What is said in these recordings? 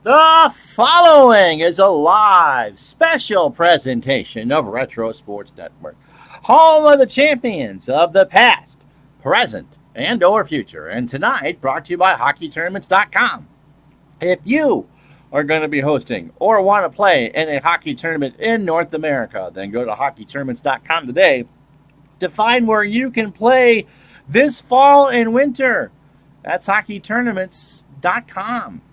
The following is a live special presentation of Retro Sports Network, home of the champions of the past, present, and or future. And tonight, brought to you by HockeyTournaments.com. If you are going to be hosting or want to play in a hockey tournament in North America, then go to HockeyTournaments.com today to find where you can play this fall and winter. That's HockeyTournaments.com.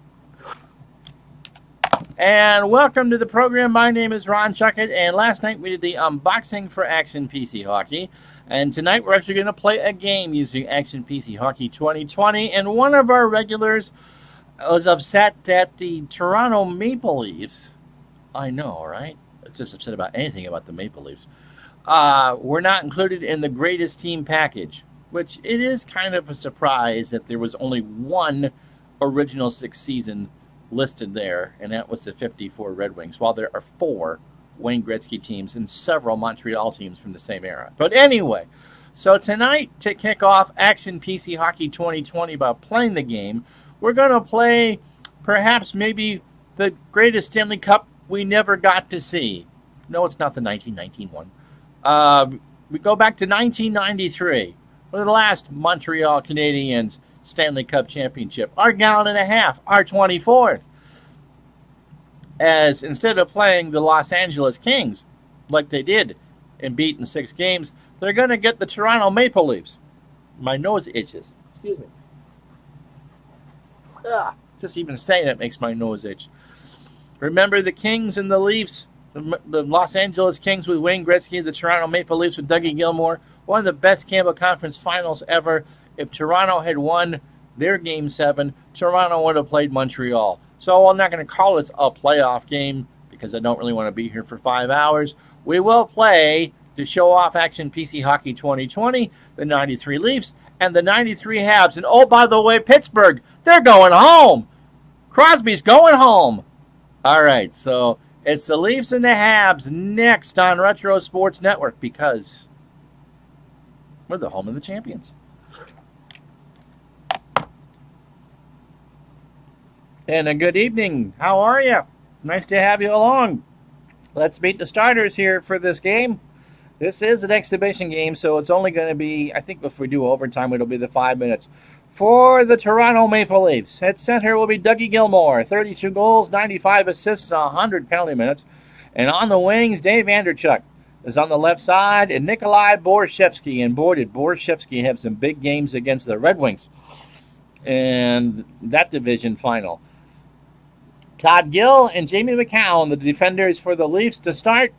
And welcome to the program. My name is Ron Chuckett, and last night we did the unboxing for Action PC Hockey. And tonight we're actually going to play a game using Action PC Hockey 2020. And one of our regulars was upset that the Toronto Maple Leafs, I know, right? It's just upset about anything about the Maple Leafs, were not included in the greatest team package, which it is kind of a surprise that there was only one original sixth season listed there, and that was the 54 Red Wings, while there are 4 Wayne Gretzky teams and several Montreal teams from the same era. But anyway, so tonight, to kick off Action PC Hockey 2020 by playing the game, we're going to play perhaps maybe the greatest Stanley Cup we never got to see. No, it's not the 1919 one. We go back to 1993, for the last Montreal Canadiens Stanley Cup Championship, our gallon and a half, our 24th. As instead of playing the Los Angeles Kings, like they did and beat in 6 games, they're going to get the Toronto Maple Leafs. My nose itches. Excuse me. Just even saying it makes my nose itch. Remember the Kings and the Leafs? The Los Angeles Kings with Wayne Gretzky, the Toronto Maple Leafs with Dougie Gilmour. One of the best Campbell Conference finals ever. If Toronto had won their Game 7, Toronto would have played Montreal. So I'm not going to call this a playoff game because I don't really want to be here for 5 hours. We will play to show off Action PC Hockey 2020, the 93 Leafs, and the 93 Habs. And oh, by the way, Pittsburgh, they're going home. Crosby's going home. All right, so it's the Leafs and the Habs next on Retro Sports Network because we're the home of the champions. And a good evening. How are you? Nice to have you along. Let's meet the starters here for this game. This is an exhibition game, so it's only going to be, I think if we do overtime, it'll be the 5 minutes. For the Toronto Maple Leafs, at center will be Dougie Gilmour, 32 goals, 95 assists, 100 penalty minutes. And on the wings, Dave Andreychuk is on the left side, and Nikolai Borshevsky. And boy, did Borshevsky have some big games against the Red Wings in that division final. Todd Gill and Jamie McCown, the defenders for the Leafs to start.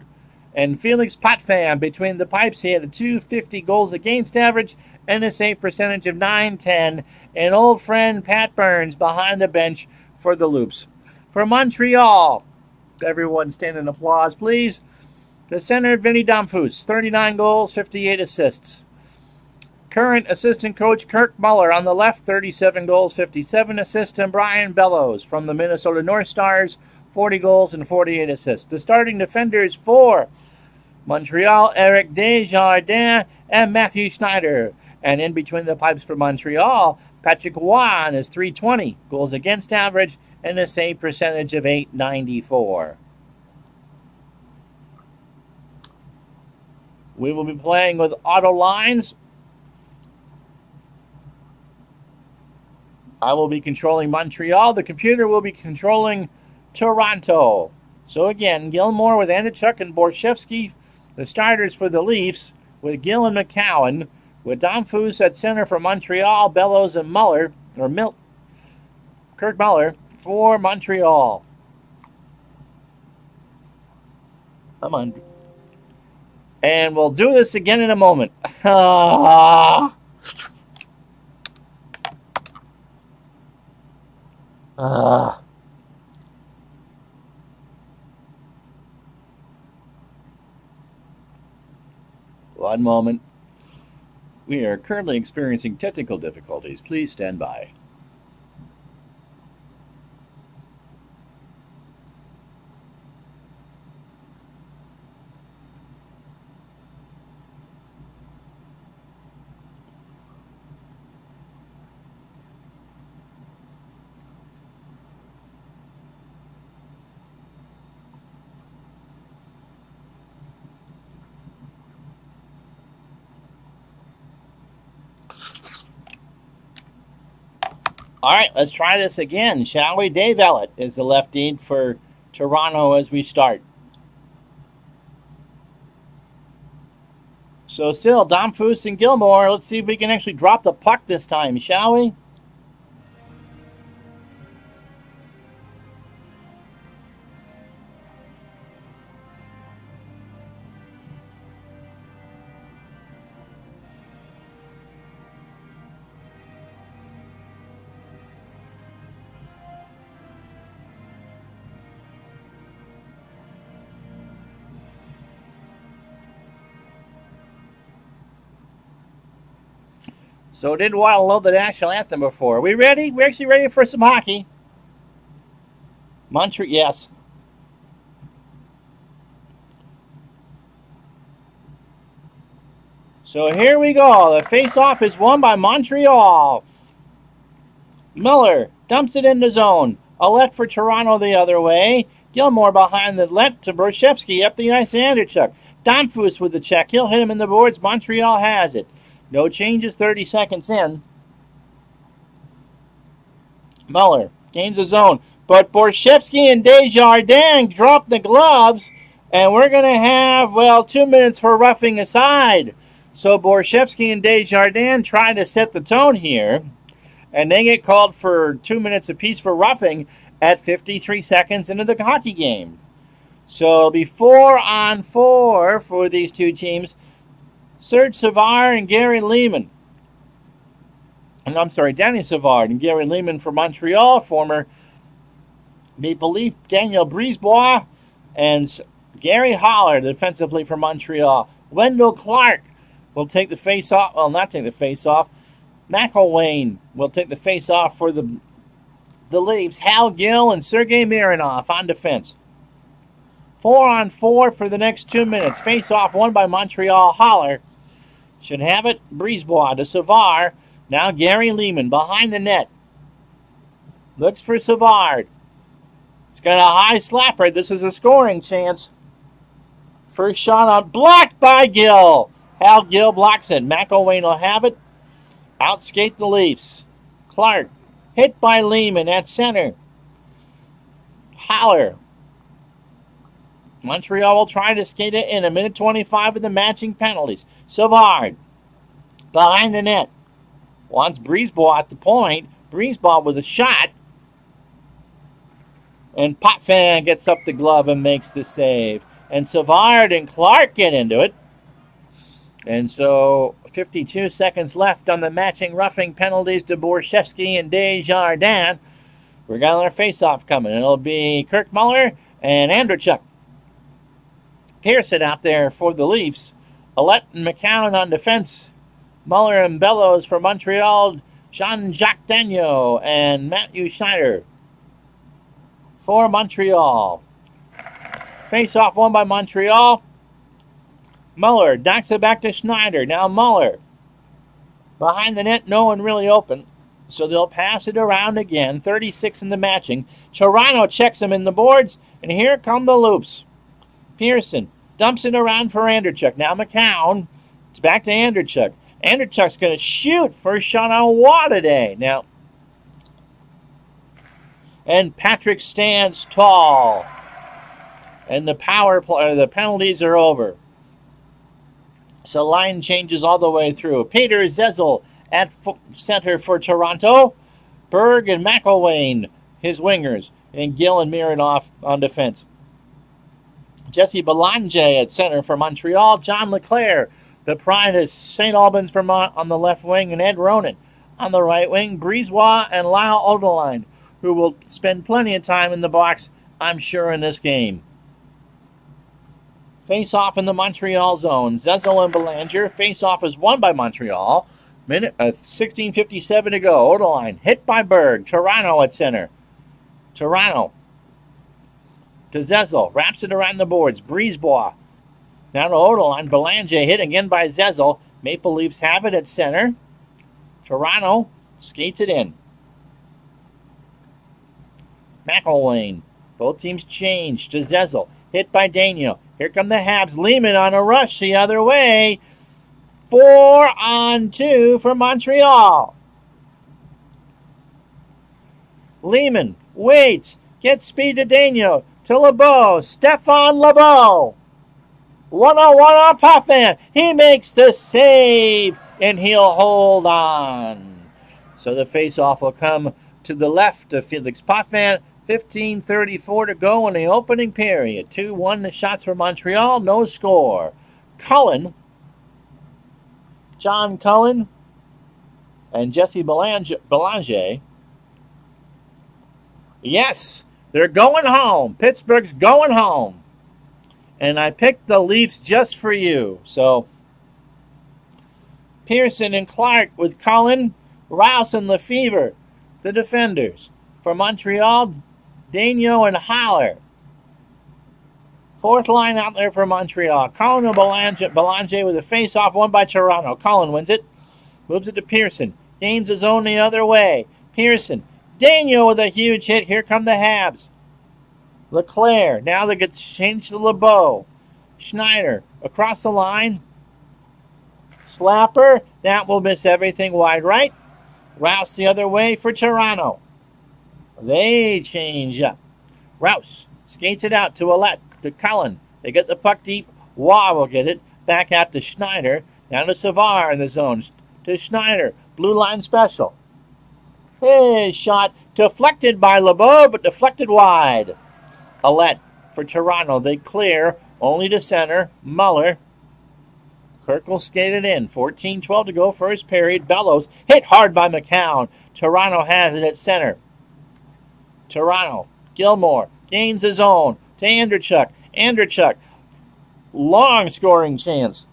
And Felix Potvin between the pipes. He had a .250 goals against average and a save percentage of .910. And old friend Pat Burns behind the bench for the Loops. For Montreal, everyone stand in applause, please. The center, Vinny Damphousse, 39 goals, 58 assists. Current assistant coach Kirk Muller on the left, 37 goals, 57 assists, and Brian Bellows from the Minnesota North Stars, 40 goals and 48 assists. The starting defenders for Montreal, Eric Desjardins and Matthew Schneider. And in between the pipes for Montreal, Patrick Roy is .320, goals against average, and a save percentage of .894. We will be playing with auto lines. I will be controlling Montreal. The computer will be controlling Toronto. So again, Gilmour with Andreychuk and Borshevsky, the starters for the Leafs, with Gill and McCown, with Damphousse at center for Montreal, Bellows and Muller, Kirk Muller for Montreal. Come on. And we'll do this again in a moment. One moment. We are currently experiencing technical difficulties. Please stand by. All right, let's try this again, shall we? Dave Ellett is the lefty for Toronto as we start. So still, Damphousse and Gilmore. Let's see if we can actually drop the puck this time, shall we? So didn't want to love the national anthem before. Are we ready? We're actually ready for some hockey. Montreal, yes. So here we go. The face-off is won by Montreal. Miller dumps it in the zone. Ouellette for Toronto the other way. Gilmore behind the net to Borschevsky up the ice to Andreychuk. Damphousse with the check. He'll hit him in the boards. Montreal has it. No changes 30 seconds in. Muller gains the zone. But Borschevsky and Desjardins drop the gloves. And we're going to have, well, 2 minutes for roughing aside. So Borschevsky and Desjardins try to set the tone here. And they get called for 2 minutes apiece for roughing at 53 seconds into the hockey game. So it'll be 4-on-4 for these two teams. Serge Savard and Gary Leeman. And I'm sorry, Danny Savard and Gary Leeman for Montreal. Former Maple Leaf Daniel Brisebois and Gary Holler defensively for Montreal. Wendell Clark will take the face-off. Well, not take the face-off. McElwain will take the face-off for the Leafs. Hal Gill and Sergei Mironov on defense. 4-on-4 for the next 2 minutes. Face-off won by Montreal. Holler should have it. Brisebois to Savard. Now Gary Leeman behind the net. Looks for Savard. He's got a high slapper. This is a scoring chance. First shot on blocked by Gill. Hal Gill blocks it. McElwain will have it. Outskate the Leafs. Clark hit by Leeman at center. Holler. Montreal will try to skate it in. 1:25 with the matching penalties. Savard behind the net. Wants Brisebois at the point. Brisebois with a shot. And Potvin gets up the glove and makes the save. And Savard and Clark get into it. And so 52 seconds left on the matching roughing penalties to Borschevsky and Desjardins. We're got another face-off coming. It'll be Kirk Muller and Andreychuk. Pearson out there for the Leafs. Ouellette and McCown on defense. Muller and Bellows for Montreal. Jean-Jacques Dagneau and Matthew Schneider for Montreal. Face-off won by Montreal. Muller knocks it back to Schneider. Now Muller. Behind the net, no one really open. So they'll pass it around again. 36 in the matching. Toronto checks him in the boards. And here come the loops. Pearson dumps it around for Andreychuk. Now McCown. It's back to Andreychuk. Andreychuk's going to shoot. First shot on Waugh today. Now, and Patrick stands tall. And the the penalties are over. So line changes all the way through. Peter Zezel at center for Toronto. Berg and McElwain, his wingers. And Gill and Mironov on defense. Jesse Belanger at center for Montreal. John Leclerc, the pride of St. Albans, Vermont, on the left wing. And Ed Ronan on the right wing. Brisebois and Lyle Odeline, who will spend plenty of time in the box, I'm sure, in this game. Face-off in the Montreal zone. Zezel and Belanger. Face-off is won by Montreal. 16:57 to go. Odeline hit by Berg. Toronto at center. Toronto to Zezel. Wraps it around the boards. Brisebois. Now to Odeline. Belanger hit again by Zezel. Maple Leafs have it at center. Toronto skates it in. McElwain. Both teams change to Zezel. Hit by Daniel. Here come the Habs. Leeman on a rush the other way. 4-on-2 for Montreal. Lehman waits. Gets speed to Daniel. To LeBeau. Stefan LeBeau. 101 on Potvin. He makes the save. And he'll hold on. So the face-off will come to the left of Felix Potvin. 15:34 to go in the opening period. 2-1 the shots for Montreal. No score. Cullen. John Cullen. And Jesse Belanger. Yes, they're going home. Pittsburgh's going home. And I picked the Leafs just for you. So, Pearson and Clark with Cullen. Rouse and Lefevre, the defenders. For Montreal, Daigneault and Haller. Fourth line out there for Montreal. Cullen and Belanger with a face-off won by Toronto. Cullen wins it. Moves it to Pearson. Gains his own the other way. Pearson. Daigneault with a huge hit. Here come the Habs. Leclaire. Now they get changed to LeBeau. Schneider. Across the line. Slapper. That will miss everything wide right. Rouse the other way for Toronto. They change up. Rouse skates it out to Ouellette. To Cullen. They get the puck deep. Waugh will get it. Back out to Schneider. Down to Savard in the zone. To Schneider. Blue line special. His shot deflected by LeBeau, but deflected wide. Ouellette for Toronto. They clear. Only to center. Muller. Kirk will skate it in. 14:12 to go. First period. Bellows hit hard by McCown. Toronto has it at center. Toronto. Gilmore gains his own. To Andrechuk. Andrechuk. Long scoring chance.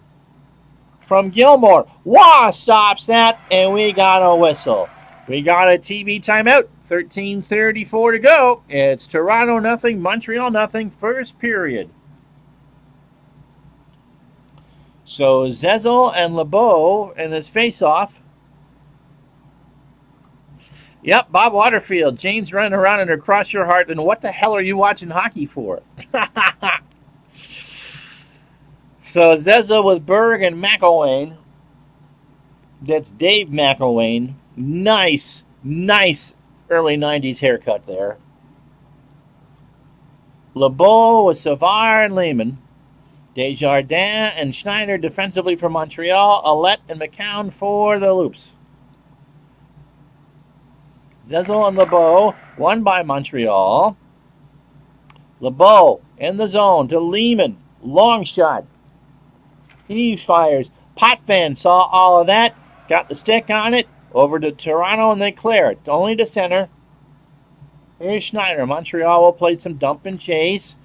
From Gilmore. Waugh stops that, and we got a whistle. We got a TV timeout. 13:34 to go. It's Toronto nothing, Montreal nothing. First period. So Zezel and LeBeau in this face-off. Yep, Bob Waterfield. Jane's running around and across your heart. And what the hell are you watching hockey for? So Zezel with Berg and McElwain. That's Dave McElwain. Nice early 90s haircut there. LeBeau with Savard and Lehman. Desjardins and Schneider defensively for Montreal. Ouellette and McCown for the Loops. Zezel and LeBeau, won by Montreal. LeBeau in the zone to Lehman. Long shot. He fires. Potvin saw all of that. Got the stick on it. Over to Toronto and they clear it. Only to center. Here's Schneider. Montreal will play some dump and chase.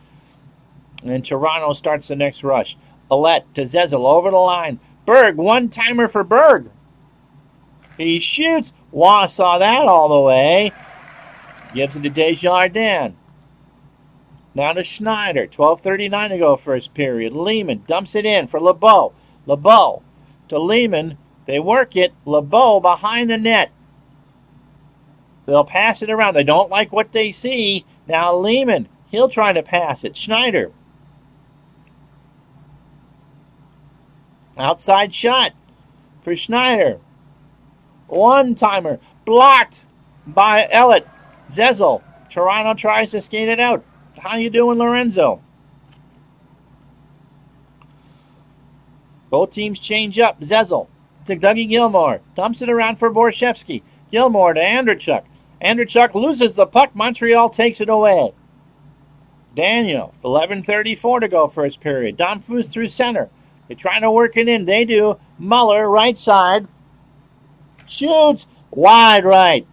And Toronto starts the next rush. Ouellette to Zezel over the line. Berg, one-timer for Berg. He shoots. Waugh saw that all the way. Gives it to Desjardins. Now to Schneider. 12:39 to go first period. Lehman dumps it in for LeBeau. LeBeau to Lehman. They work it. LeBeau behind the net. They'll pass it around. They don't like what they see. Now Lehman. He'll try to pass it. Schneider. Outside shot for Schneider. One-timer. Blocked by Ouellette. Zezel. Toronto tries to skate it out. How you doing, Lorenzo? Both teams change up. Zezel to Dougie Gilmore. Dumps it around for Borshevsky. Gilmore to Andrechuk. Andrechuk loses the puck. Montreal takes it away. Daniel. 11:34 to go first period. Domfus through center. They try to work it in. They do. Muller, right side. Shoots. Wide right.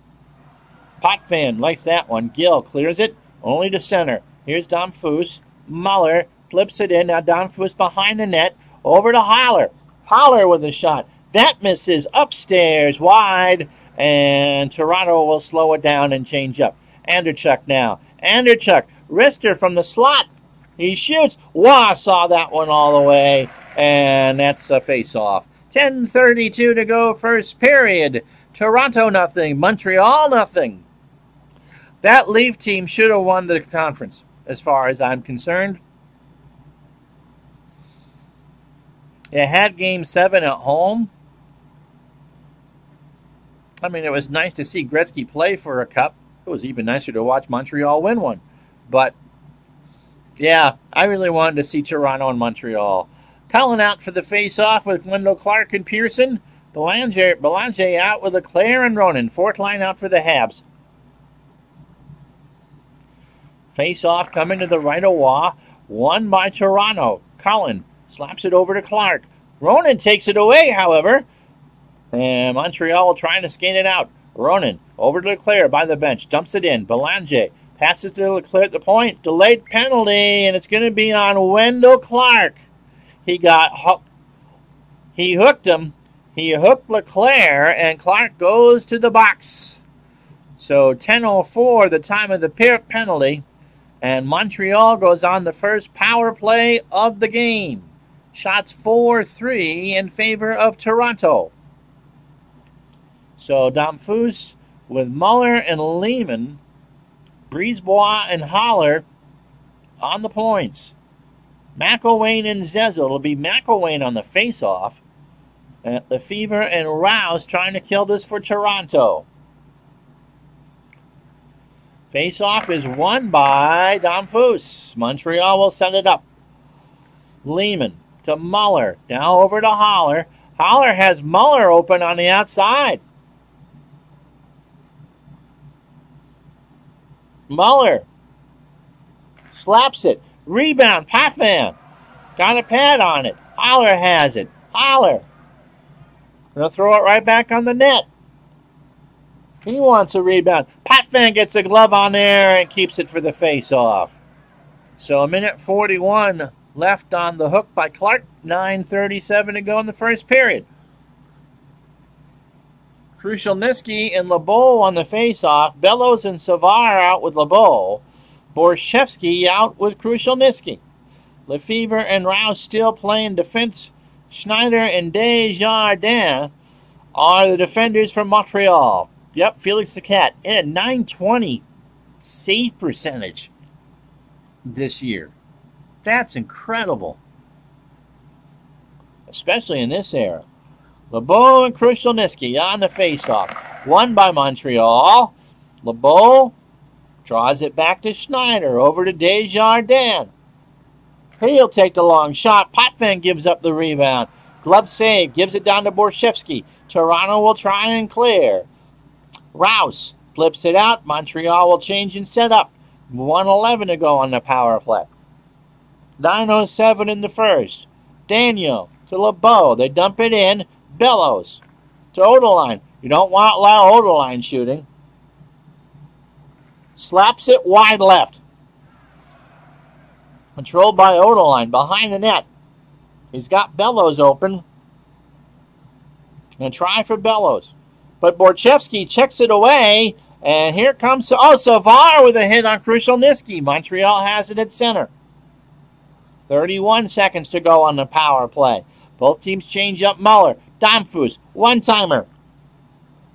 Potvin likes that one. Gill clears it. Only to center. Here's Domfus. Muller flips it in. Now Domfus behind the net. Over to Haller. Haller with a shot. That misses upstairs. Wide. And Toronto will slow it down and change up. Andrechuk now. Andrechuk. Wrister from the slot. He shoots. Waugh saw that one all the way. And that's a face-off. 10:32 to go first period. Toronto nothing. Montreal nothing. That Leaf team should have won the conference, as far as I'm concerned. It had Game 7 at home. I mean, it was nice to see Gretzky play for a cup. It was even nicer to watch Montreal win one. But, yeah, I really wanted to see Toronto and Montreal. Cullen out for the face-off with Wendell Clark and Pearson. Belanger out with Leclaire and Ronan. Fourth line out for the Habs. Face-off coming to the right of Waugh. Won by Toronto. Cullen slaps it over to Clark. Ronan takes it away, however. And Montreal trying to skate it out. Ronan over to Leclaire by the bench. Dumps it in. Belanger passes to Leclaire at the point. Delayed penalty, and it's going to be on Wendell Clark. He got hooked. He hooked him. He hooked Leclaire, and Clark goes to the box. So 10:04, the time of the penalty. And Montreal goes on the first power play of the game. Shots 4-3 in favor of Toronto. So Damphousse with Muller and Lehman, Brisebois and Haller on the points. McElwain and Zezel. It'll be McElwain on the face-off. Lefevre and Rouse trying to kill this for Toronto. Face-off is won by Damphousse. Montreal will set it up. Lehman to Muller. Now over to Haller. Haller has Muller open on the outside. Muller slaps it. Rebound. Potvin got a pad on it. Haller has it. Haller gonna throw it right back on the net. He wants a rebound. Potvin gets a glove on there and keeps it for the face-off. So a minute 41 left on the hook by Clark. 9:37 to go in the first period. Krushelnyski and LeBeau on the face-off. Bellows and Savard out with LeBeau. Borshevsky out with Krushelnyski. Lefevre and Rouse still playing defense. Schneider and Desjardins are the defenders from Montreal. Yep, Felix the Cat in a .920 save percentage this year. That's incredible. Especially in this era. LeBeau and Krushelnyski on the face-off. Won by Montreal. LeBeau draws it back to Schneider. Over to Desjardins. He'll take the long shot. Potvin gives up the rebound. Glove save. Gives it down to Borshevsky. Toronto will try and clear. Rouse flips it out. Montreal will change and set up. 1:11 to go on the power play. 9:07 in the first. Daniel to LeBeau. They dump it in. Bellows to Odeline. You don't want to allow Odeline shooting. Slaps it wide left. Controlled by Odeline behind the net. He's got Bellows open. And try for Bellows. But Borchevsky checks it away. And here comes Savard with a hit on Krushelnyski. Montreal has it at center. 31 seconds to go on the power play. Both teams change up Muller. Damphousse, one-timer.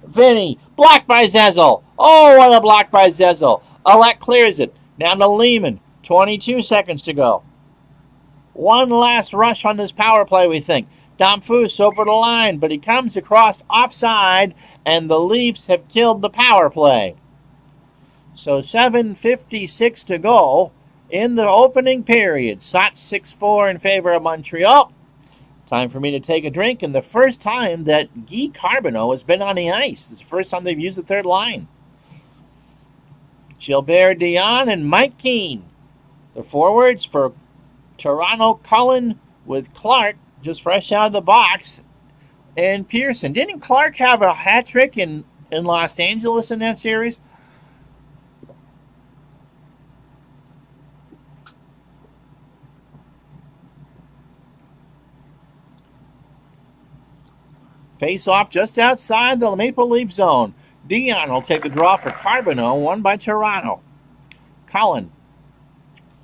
Vinny, blocked by Zezel. Oh, what a block by Zezel. Alec clears it. Now to Lehman. 22 seconds to go. One last rush on this power play, we think. Damphousse over the line, but he comes across offside, and the Leafs have killed the power play. So 7:56 to go in the opening period. Shots 6-4 in favor of Montreal. Time for me to take a drink, and the first time that Guy Carbonneau has been on the ice. It's the first time they've used the third line. Gilbert Dion and Mike Keane. The forwards for Toronto, Cullen with Clark, just fresh out of the box, and Pearson. Didn't Clark have a hat trick in Los Angeles in that series? Face off just outside the Maple Leaf zone. Dion will take the draw for Carbonneau, won by Toronto. Cullen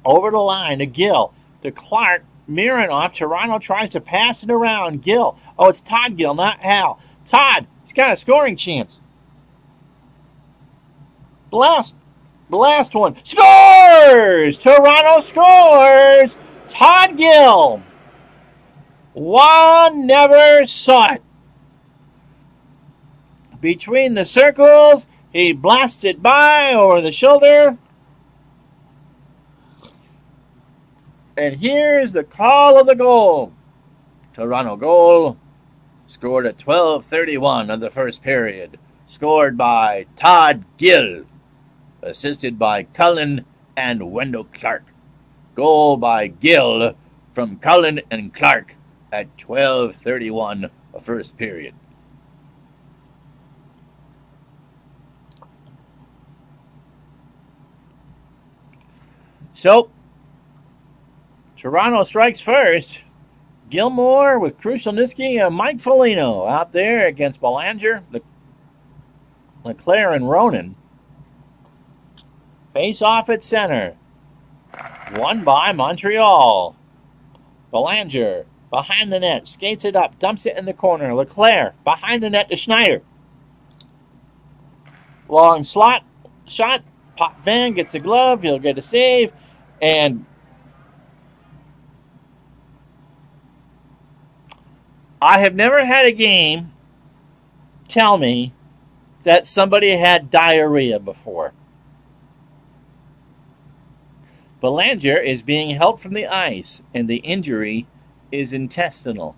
over the line to Gill, to Clark, Mironov. Toronto tries to pass it around. Gill. Oh, it's Todd Gill, not Hal. Todd, he's got a scoring chance. Blast one. Scores! Toronto scores! Todd Gill. One never saw it. Between the circles, He blasts it by over the shoulder. And here's the call of the goal. Toronto goal scored at 12:31 of the first period. Scored by Todd Gill. Assisted by Cullen and Wendell Clark. Goal by Gill from Cullen and Clark at 12:31 of first period. So, Toronto strikes first. Gilmore with Krushelnyski and Mike Foligno out there against Belanger, Leclerc, and Ronan. Face off at center. Won by Montreal. Belanger behind the net, skates it up, dumps it in the corner. Leclerc behind the net to Schneider. Long slot shot. Potvin gets a glove. He'll get a save. And I have never had a game tell me that somebody had diarrhea before. Belanger is being held from the ice, and the injury is intestinal.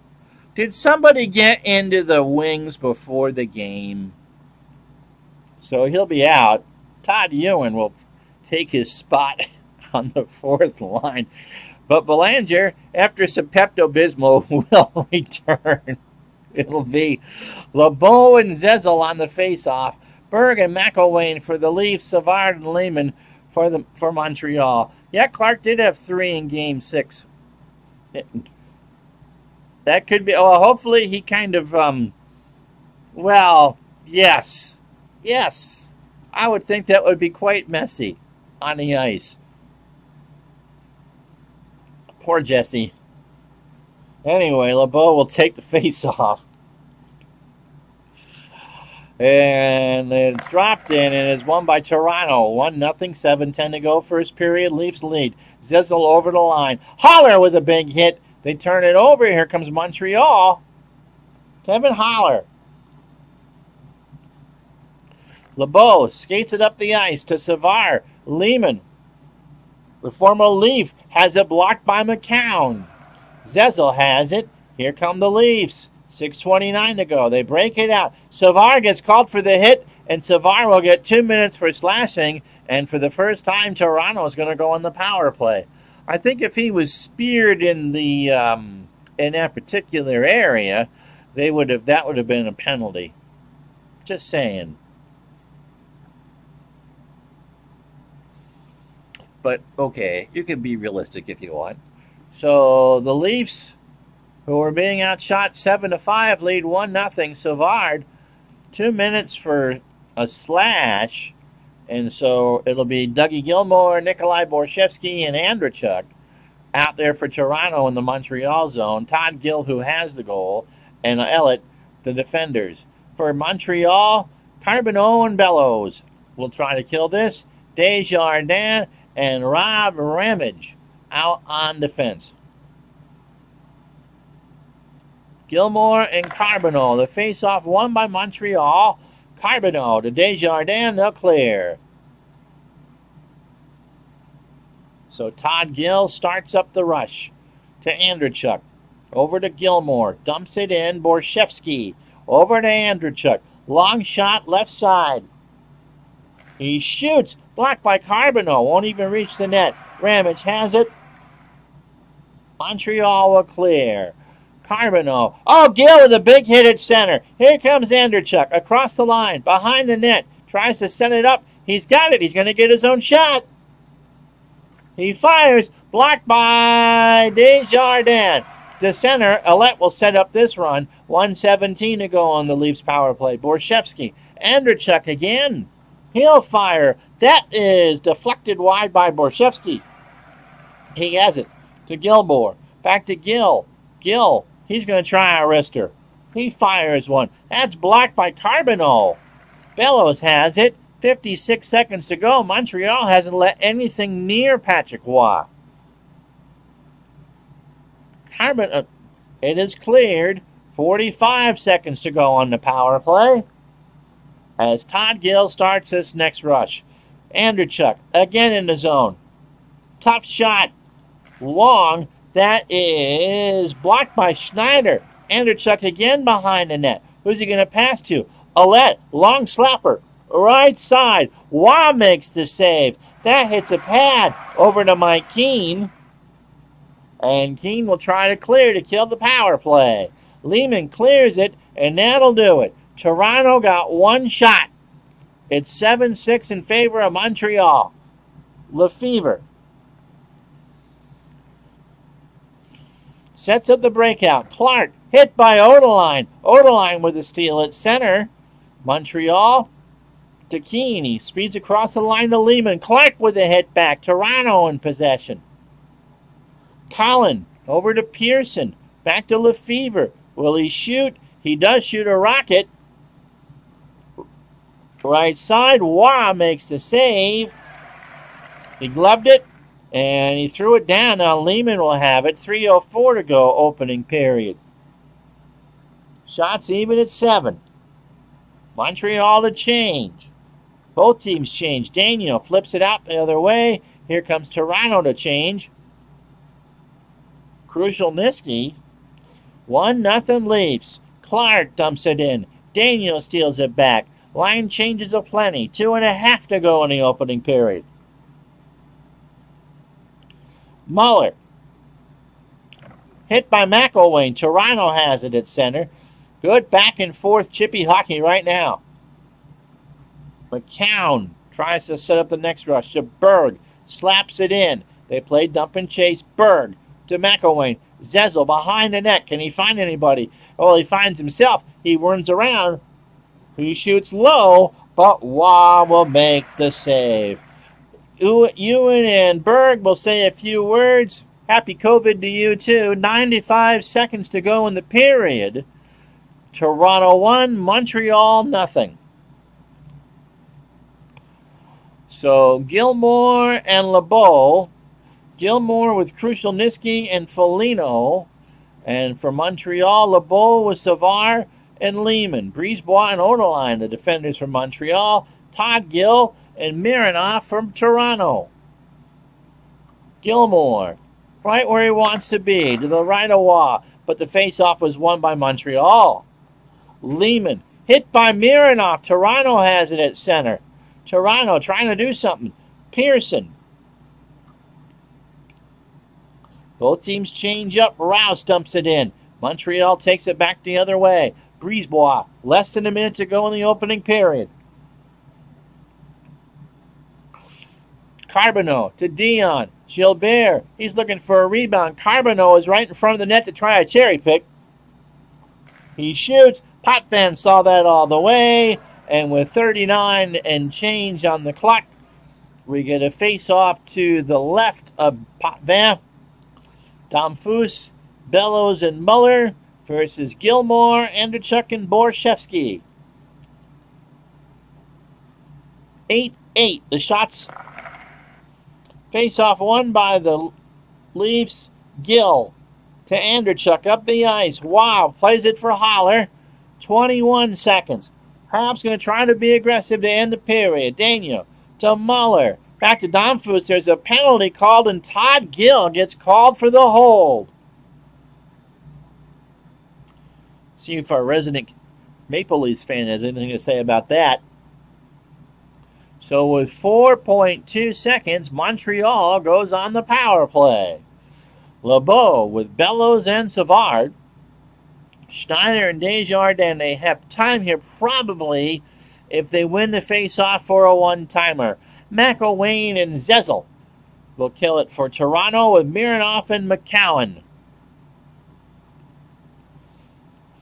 Did somebody get into the wings before the game? So he'll be out. Todd Ewan will take his spot on the fourth line. But Belanger, after some Pepto-Bismol, will return. It'll be LeBeau and Zezel on the face-off. Berg and McElwain for the Leafs. Savard and Lehman for Montreal. Yeah, Clark did have 3 in Game 6. That could be... Oh, hopefully he kind of... well, yes. Yes. I would think that would be quite messy on the ice. Poor Jesse. Anyway, LeBeau will take the face-off. And it's dropped in and is won by Toronto. 1-0, 7:10 to go. First period, Leafs lead. Zezel over the line. Haller with a big hit. They turn it over. Here comes Montreal. Kevin Haller. LeBeau skates it up the ice to Savard. Lehman, the former Leaf, has it blocked by McCown. Zezel has it. Here come the Leafs. 6:29 to go. They break it out. Savard gets called for the hit, and Savard will get 2 minutes for slashing. And for the first time, Toronto is going to go on the power play. I think if he was speared in the in that particular area, that would have been a penalty. Just saying. But okay, you can be realistic if you want. So the Leafs, who are being outshot 7-5, lead 1-0. Savard, 2 minutes for a slash. And so it'll be Dougie Gilmour, Nikolai Borshevsky, and Andrechuk out there for Toronto in the Montreal zone. Todd Gill, who has the goal, and Ellett, the defenders. For Montreal, Carbonneau and Bellows will try to kill this. Desjardins and Rob Ramage out on defense. Gilmour and Carbonneau. The face-off won by Montreal. Carbonneau to Desjardins. They'll clear. So Todd Gill starts up the rush to Andrechuk. Over to Gilmour. Dumps it in. Borshevsky. Over to Andrechuk. Long shot left side. He shoots. Blocked by Carbonneau. Won't even reach the net. Ramage has it. Montreal will clear. Carbonneau. Oh, Gill with a big hit at center. Here comes Andrechuk across the line, behind the net. Tries to set it up. He's got it. He's going to get his own shot. He fires. Blocked by Desjardins. To center. Ellett will set up this run. 1:17 to go on the Leafs power play. Borshevsky. Andrechuk again. He'll fire. That is deflected wide by Borshevsky. He has it to Gilmour. Back to Gill. Gill. He's going to try a wrister. He fires one. That's blocked by Carbonneau. Bellows has it. 56 seconds to go. Montreal hasn't let anything near Patrick Roy. Carbonneau. It is cleared. 45 seconds to go on the power play. as Todd Gill starts this next rush. Andreychuk again in the zone. Tough shot. Long. That is blocked by Schneider. Andreychuk again behind the net. Who's he going to pass to? Ouellette. Long slapper. Right side. Waugh makes the save. That hits a pad over to Mike Keene. And Keene will try to clear to kill the power play. Lehman clears it, and that'll do it. Toronto got one shot. It's 7-6 in favor of Montreal. Lefevre sets up the breakout. Clark hit by Odeline. Odeline with a steal at center. Montreal to Keene. He speeds across the line to Lehman. Clark with a hit back. Toronto in possession. Collin over to Pearson. Back to Lefevre. Will he shoot? He does shoot a rocket. Right side. Waugh makes the save. He gloved it, and he threw it down. Now Lehman will have it. 3:04 to go, opening period. Shots even at 7. Montreal to change. Both teams change. Daniel flips it out the other way. Here comes Toronto to change. Krushelnyski. 1-0 Leafs. Clark dumps it in. Daniel steals it back. Line changes aplenty. 2.5 to go in the opening period. Muller. Hit by McElwain. Toronto has it at center. Good back and forth chippy hockey right now. McCown tries to set up the next rush to Berg. Slaps it in. They play dump and chase. Berg to McElwain. Zezel behind the net. Can he find anybody? Well, he finds himself. He runs around. He shoots low, but Waugh will make the save. Ewan and Berg will say a few words. Happy COVID to you, too. 95 seconds to go in the period. Toronto 1, Montreal nothing. So Gilmour and LeBeau. Gilmour with Krushelnyski and Foligno. And for Montreal, LeBeau with Savard and Lehman. Brisebois and Odeline, the defenders from Montreal. Todd Gill and Mironov from Toronto. Gilmour, right where he wants to be, to the right of Waugh, but the faceoff was won by Montreal. Lehman, hit by Mironov. Toronto has it at center. Toronto trying to do something. Pearson. Both teams change up. Rouse dumps it in. Montreal takes it back the other way. Brisebois, less than a minute to go in the opening period. Carbonneau to Dion. Gilbert, he's looking for a rebound. Carbonneau is right in front of the net to try a cherry pick. He shoots. Potvin saw that all the way. And with 39 and change on the clock, we get a face-off to the left of Potvin. Damphus, Bellows, and Muller versus Gilmour, Andreychuk, and Borshevsky. 8-8. The shots. Face-off won by the Leafs. Gill to Andreychuk up the ice. Wow, plays it for Haller. 21 seconds. Habs going to try to be aggressive to end the period. Daniel to Muller. Back to Damphus. There's a penalty called, and Todd Gill gets called for the hold. See if our resident Maple Leafs fan has anything to say about that. So with 4.2 seconds, Montreal goes on the power play. LeBeau with Bellows and Savard. Schneider and Desjardins, they have time here probably if they win the face-off for a one-timer. McElwain and Zezel will kill it for Toronto with Mironov and McCowan.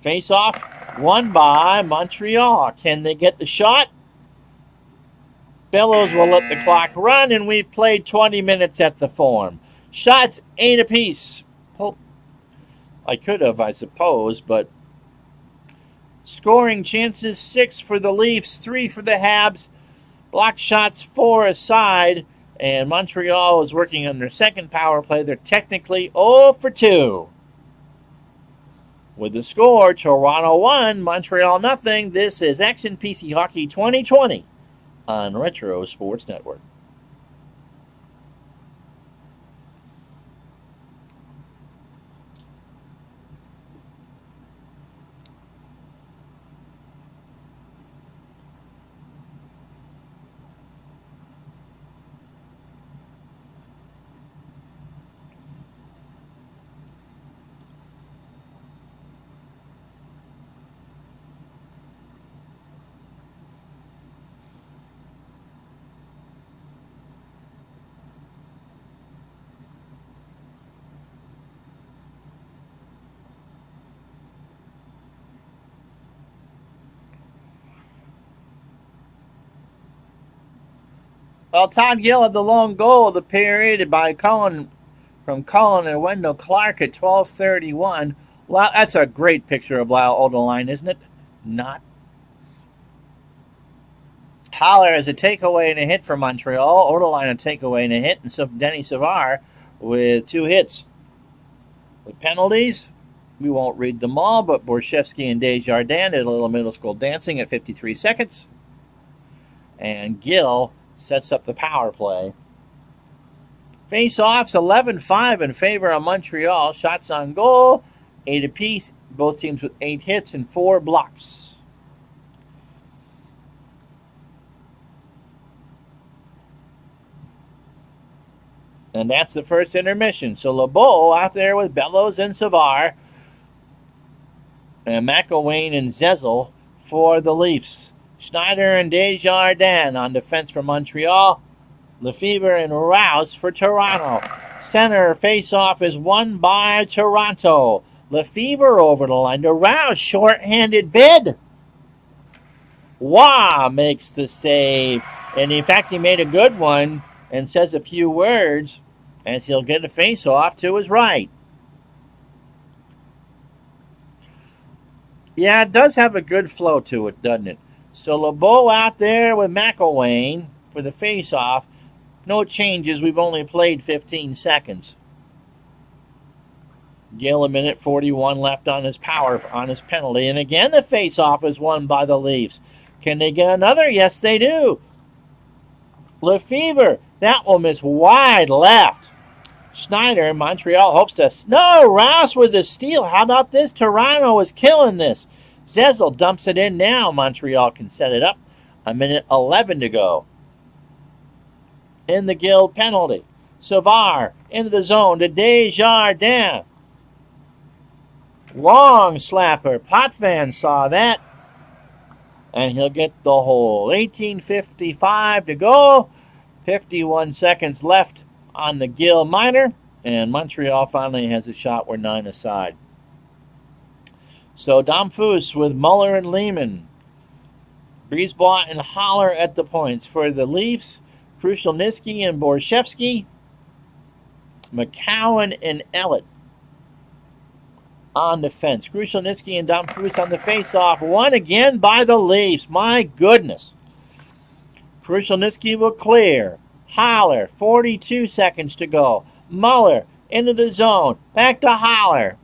Face-off won by Montreal. Can they get the shot? Bellows will let the clock run, and we've played 20 minutes at the Forum. Shots 8 apiece. I could have, I suppose, but scoring chances 6 for the Leafs, 3 for the Habs. Block shots 4 aside, and Montreal is working on their second power play. They're technically 0 for 2. With the score, Toronto 1, Montreal nothing. This is Action PC Hockey 2020 on Retro Sports Network. Well, Todd Gill had the lone goal of the period by Colin and Wendell Clark at 12:31. Wow, that's a great picture of Lyle Odoline, isn't it? Not. Haller has a takeaway and a hit for Montreal. Odoline a takeaway and a hit, and so Denny Savard with 2 hits. With penalties, we won't read them all, but Borshevsky and Desjardins did a little middle school dancing at 53 seconds. And Gill sets up the power play. Face-offs 11-5 in favor of Montreal. Shots on goal, 8 apiece. Both teams with 8 hits and 4 blocks. And that's the first intermission. So LeBeau out there with Bellows and Savard. And McElwain and Zezel for the Leafs. Schneider and Desjardins on defense for Montreal. Lefebvre and Rouse for Toronto. Center face-off is won by Toronto. Lefebvre over the line to Rouse. Short-handed bid. Waugh makes the save. And in fact, he made a good one and says a few words as he'll get a face-off to his right. Yeah, it does have a good flow to it, doesn't it? So LeBeau out there with McElwain for the face-off. No changes. We've only played 15 seconds. Gill a minute 41 left on his penalty. And again, the face-off is won by the Leafs. Can they get another? Yes, they do. Lefebvre, that will miss wide left. Schneider, Montreal hopes to... No, Rouse with a steal. How about this? Toronto is killing this. Zezel dumps it in now. Montreal can set it up. A minute 11 to go. In the Gill penalty. Savard into the zone to Desjardins. Long slapper. Potvin saw that. And he'll get the hole. 18:55 to go. 51 seconds left on the Gill minor. And Montreal finally has a shot. We're 9 aside. So Domfus with Muller and Lehman. Brisebois and Haller at the points. For the Leafs, Krushelnyski and Borshevsky. McCowan and Ellett on defense. Krushelnyski and Domfus on the face-off. Won again by the Leafs. My goodness. Krushelnyski will clear. Haller, 42 seconds to go. Muller into the zone. Back to Haller.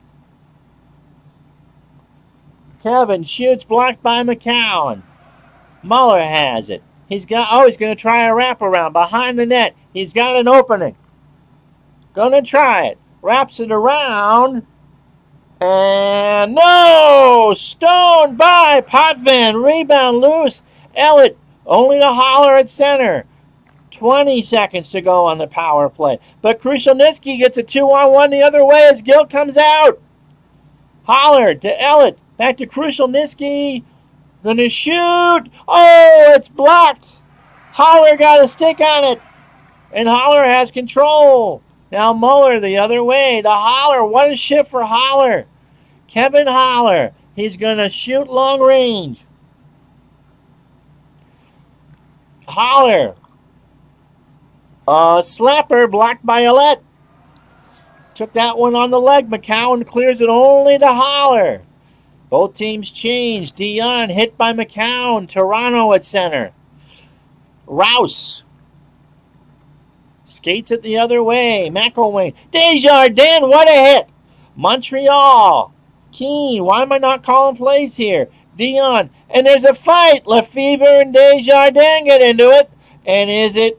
Kevin shoots, blocked by McCowan. Muller has it. He's going to try a wraparound behind the net. He's got an opening. Going to try it. Wraps it around. And no! Stoned by Potvin. Rebound loose. Ellett only to Haller at center. 20 seconds to go on the power play. But Krushelnyski gets a 2-on-1 the other way as Gill comes out. Haller to Ellett. Back to Krushelnyski. Gonna shoot. Oh, it's blocked. Haller got a stick on it. And Haller has control. Now Muller the other way to Haller. What a shift for Haller. Kevin Haller. He's gonna shoot long range. Haller. Slapper blocked by Ellett. Took that one on the leg. McCowan clears it only to Haller. Both teams change. Dion hit by McCown. Toronto at center. Rouse skates it the other way. McElwain. Desjardins, what a hit. Montreal Keane, why am I not calling plays here? Dion, and there's a fight. Lefevre and Desjardins get into it. And it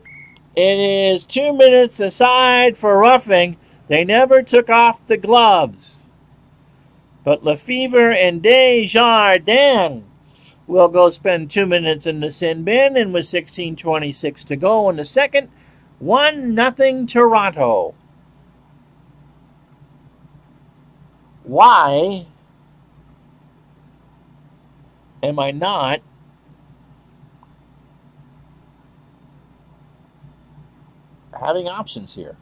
is 2 minutes aside for roughing. They never took off the gloves. But Lefevre and Desjardins will go spend 2 minutes in the sin bin, and with 16:26 to go in the second, 1-0 Toronto. Why am I not having options here?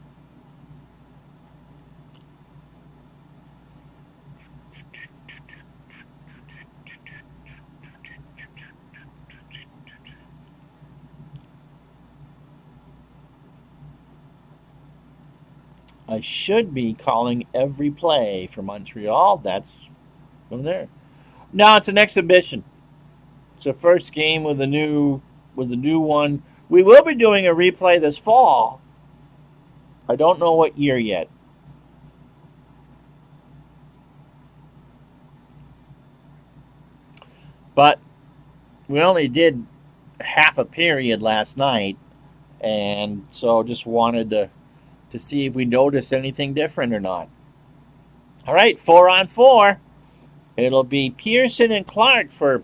I should be calling every play for Montreal. That's from there. No, it's an exhibition. It's the first game with the new one. We will be doing a replay this fall. I don't know what year yet. But we only did half a period last night, and so just wanted to see if we noticed anything different or not. All right, 4-on-4. It'll be Pearson and Clark for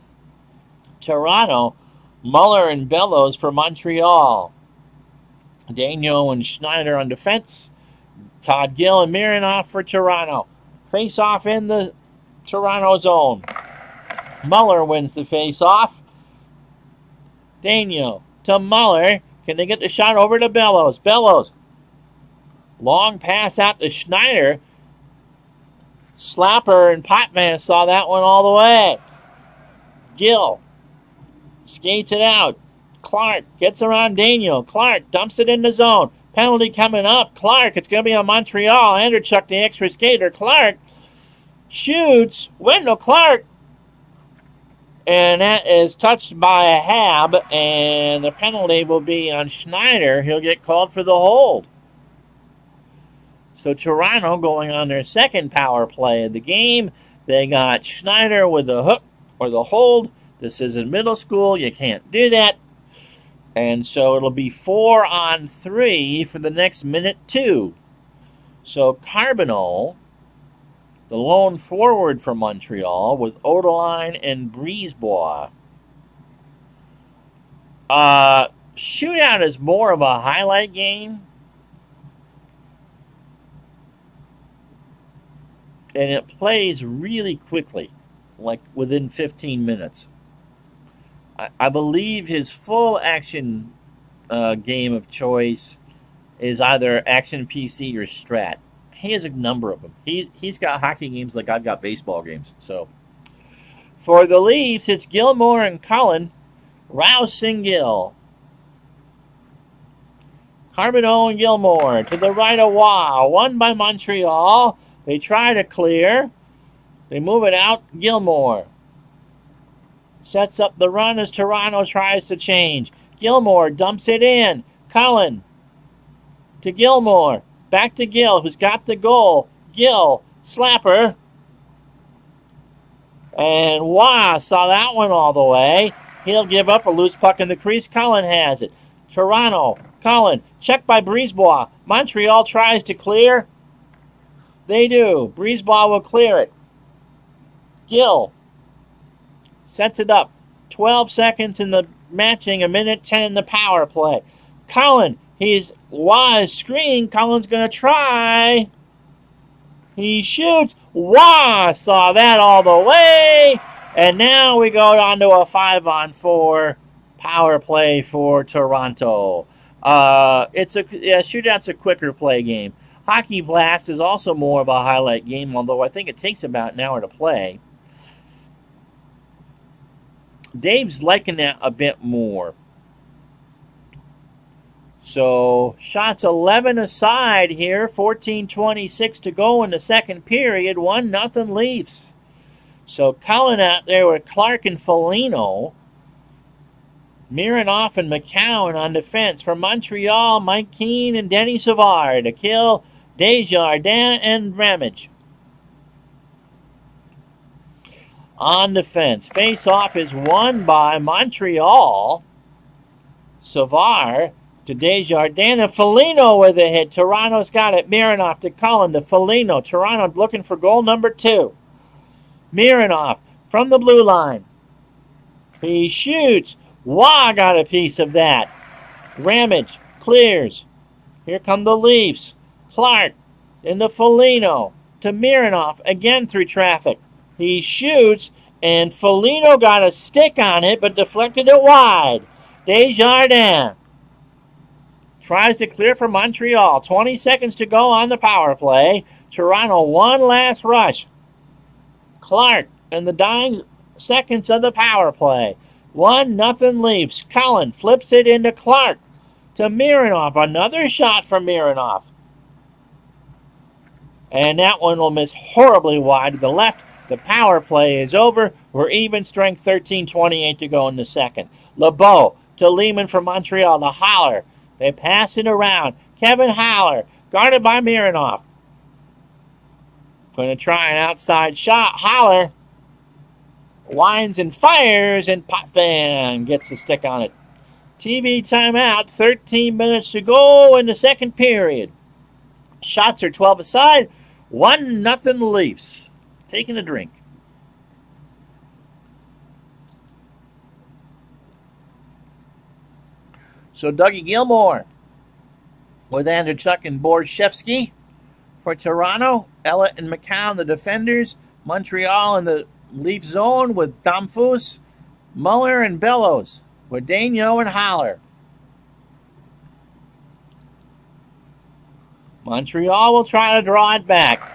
Toronto, Muller and Bellows for Montreal. Daniel and Schneider on defense. Todd Gill and Mironov for Toronto. Face off in the Toronto zone. Muller wins the face off. Daniel to Muller. Can they get the shot over to Bellows? Bellows. Long pass out to Schneider. Slapper and Potvin saw that one all the way. Gill skates it out. Clark gets around Daniel. Clark dumps it in the zone. Penalty coming up. Clark, it's going to be on Montreal. Anderchuk, the extra skater. Clark shoots. Wendell Clark. And that is touched by a Hab. And the penalty will be on Schneider. He'll get called for the hold. So Toronto going on their second power play of the game. They got Schneider with the hook or the hold. This is in middle school. You can't do that. And so it'll be 4-on-3 for the next minute 2. So Carbonneau, the lone forward for Montreal, with Odeline and Brisebois. Shootout is more of a highlight game. And it plays really quickly, like within 15 minutes. I believe his full action game of choice is either Action PC or Strat. He has a number of them. He's got hockey games like I've got baseball games. So for the Leafs, it's Gilmore and Cullen. Rouse and Gill. Carbonneau and Gilmore to the right of Waugh. Won by Montreal. They try to clear. They move it out. Gilmore sets up the run as Toronto tries to change. Gilmore dumps it in. Cullen to Gilmore. Back to Gill, who's got the goal. Gill, slapper. And Waugh saw that one all the way. He'll give up a loose puck in the crease. Cullen has it. Toronto, Cullen, checked by Brisebois. Montreal tries to clear. They do. Brisebois will clear it. Gill sets it up. 12 seconds in the matching, a minute 10 in the power play. Cullen, Waugh is screening. Cullen's going to try. He shoots. Waugh saw that all the way. And now we go on to a 5-on-4 power play for Toronto. Shootout's a quicker play game. Hockey Blast is also more of a highlight game, although I think it takes about an hour to play. Dave's liking that a bit more. So, shots 11 aside here. 14:26 to go in the second period. 1-0 Leafs. So, Cullen out there with Clark and Foligno. Mironov and McCown on defense. For Montreal, Mike Keane and Denny Savard to kill Desjardins and Ramage. on defense. Face-off is won by Montreal. Savard to Desjardins, and Foligno with a hit. Toronto's got it. Mironov to Cullen to Foligno. Toronto looking for goal number 2. Mironov from the blue line. He shoots. Waugh got a piece of that. Ramage clears. Here come the Leafs. Clark into Foligno to Mironov, again through traffic. He shoots, and Foligno got a stick on it, but deflected it wide. Desjardins tries to clear for Montreal. 20 seconds to go on the power play. Toronto, one last rush. Clark in the dying seconds of the power play. 1-0 Leafs. Cullen flips it into Clark to Mironov. Another shot from Mironov. And that one will miss horribly wide to the left. The power play is over. We're even strength, 13:28 to go in the second. LeBeau to Lehman from Montreal to Haller. They pass it around. Kevin Haller, guarded by Mironov. Going to try an outside shot. Haller winds and fires, and Potvin gets a stick on it. TV timeout. 13 minutes to go in the second period. Shots are 12 aside. 1-0 Leafs. Taking a drink. So Dougie Gilmour with Andreychuk and Borshevsky for Toronto. Ellett and McCown, the defenders. Montreal in the Leaf zone with Damphus, Muller, and Bellows with Daigneault and Haller. Montreal will try to draw it back.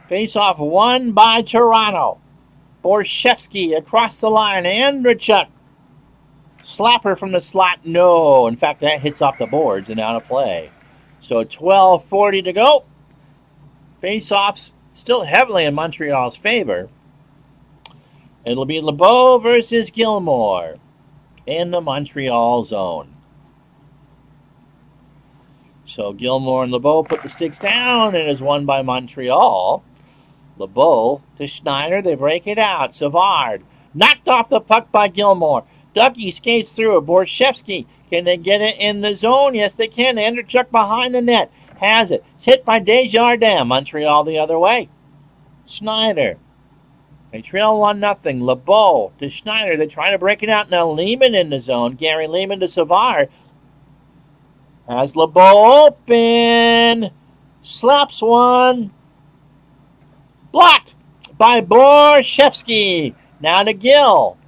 Face-off won by Toronto. Borshevsky across the line. Andreychuk. Slapper from the slot. No. In fact, that hits off the boards and out of play. So 12:40 to go. Face-offs still heavily in Montreal's favor. It'll be LeBeau versus Gilmour in the Montreal zone. So Gilmour and LeBeau put the sticks down, and is won by Montreal. LeBeau to Schneider. They break it out. Savard knocked off the puck by Gilmour. Ducky skates through it. Borshevsky, can they get it in the zone? Yes, they can. Andreychuk behind the net. Has it. Hit by Desjardins. Montreal the other way. Schneider. They trail 1-0. LeBeau to Schneider. They try to break it out. Now Lehman in the zone. Gary Lehman to Savard. Has LeBeau open. Slaps one. Blocked by Borshevsky. Now to Gill.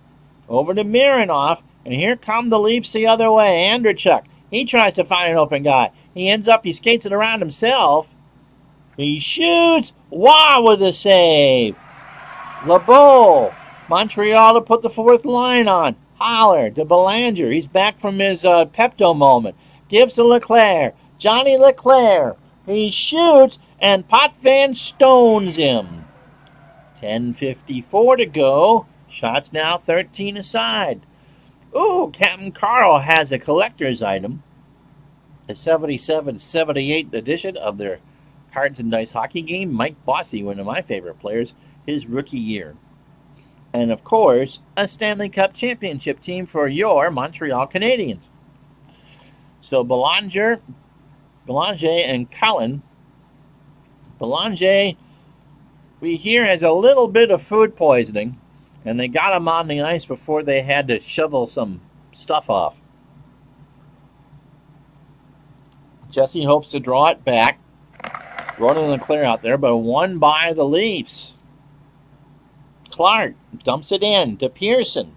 Over to Mironov. And here come the Leafs the other way. Andreychuk. He tries to find an open guy. He ends up, he skates it around himself. He shoots. Wow, with a save. LeBeau. Montreal to put the fourth line on. Haller to Belanger. He's back from his Pepto moment. Gives to Leclerc. Johnny Leclerc. He shoots, and Potvin stones him. 10:54 to go. Shots now 13 aside. Ooh, Captain Carl has a collector's item. A 77-78 edition of their Cards and Dice hockey game. Mike Bossy, one of my favorite players, his rookie year. And, of course, a Stanley Cup championship team for your Montreal Canadiens. So Belanger, and Cullen. Belanger, we hear, has a little bit of food poisoning, and they got him on the ice before they had to shovel some stuff off. Jesse hopes to draw it back. Ronan and Leclerc out there, but won by the Leafs. Clark dumps it in to Pearson.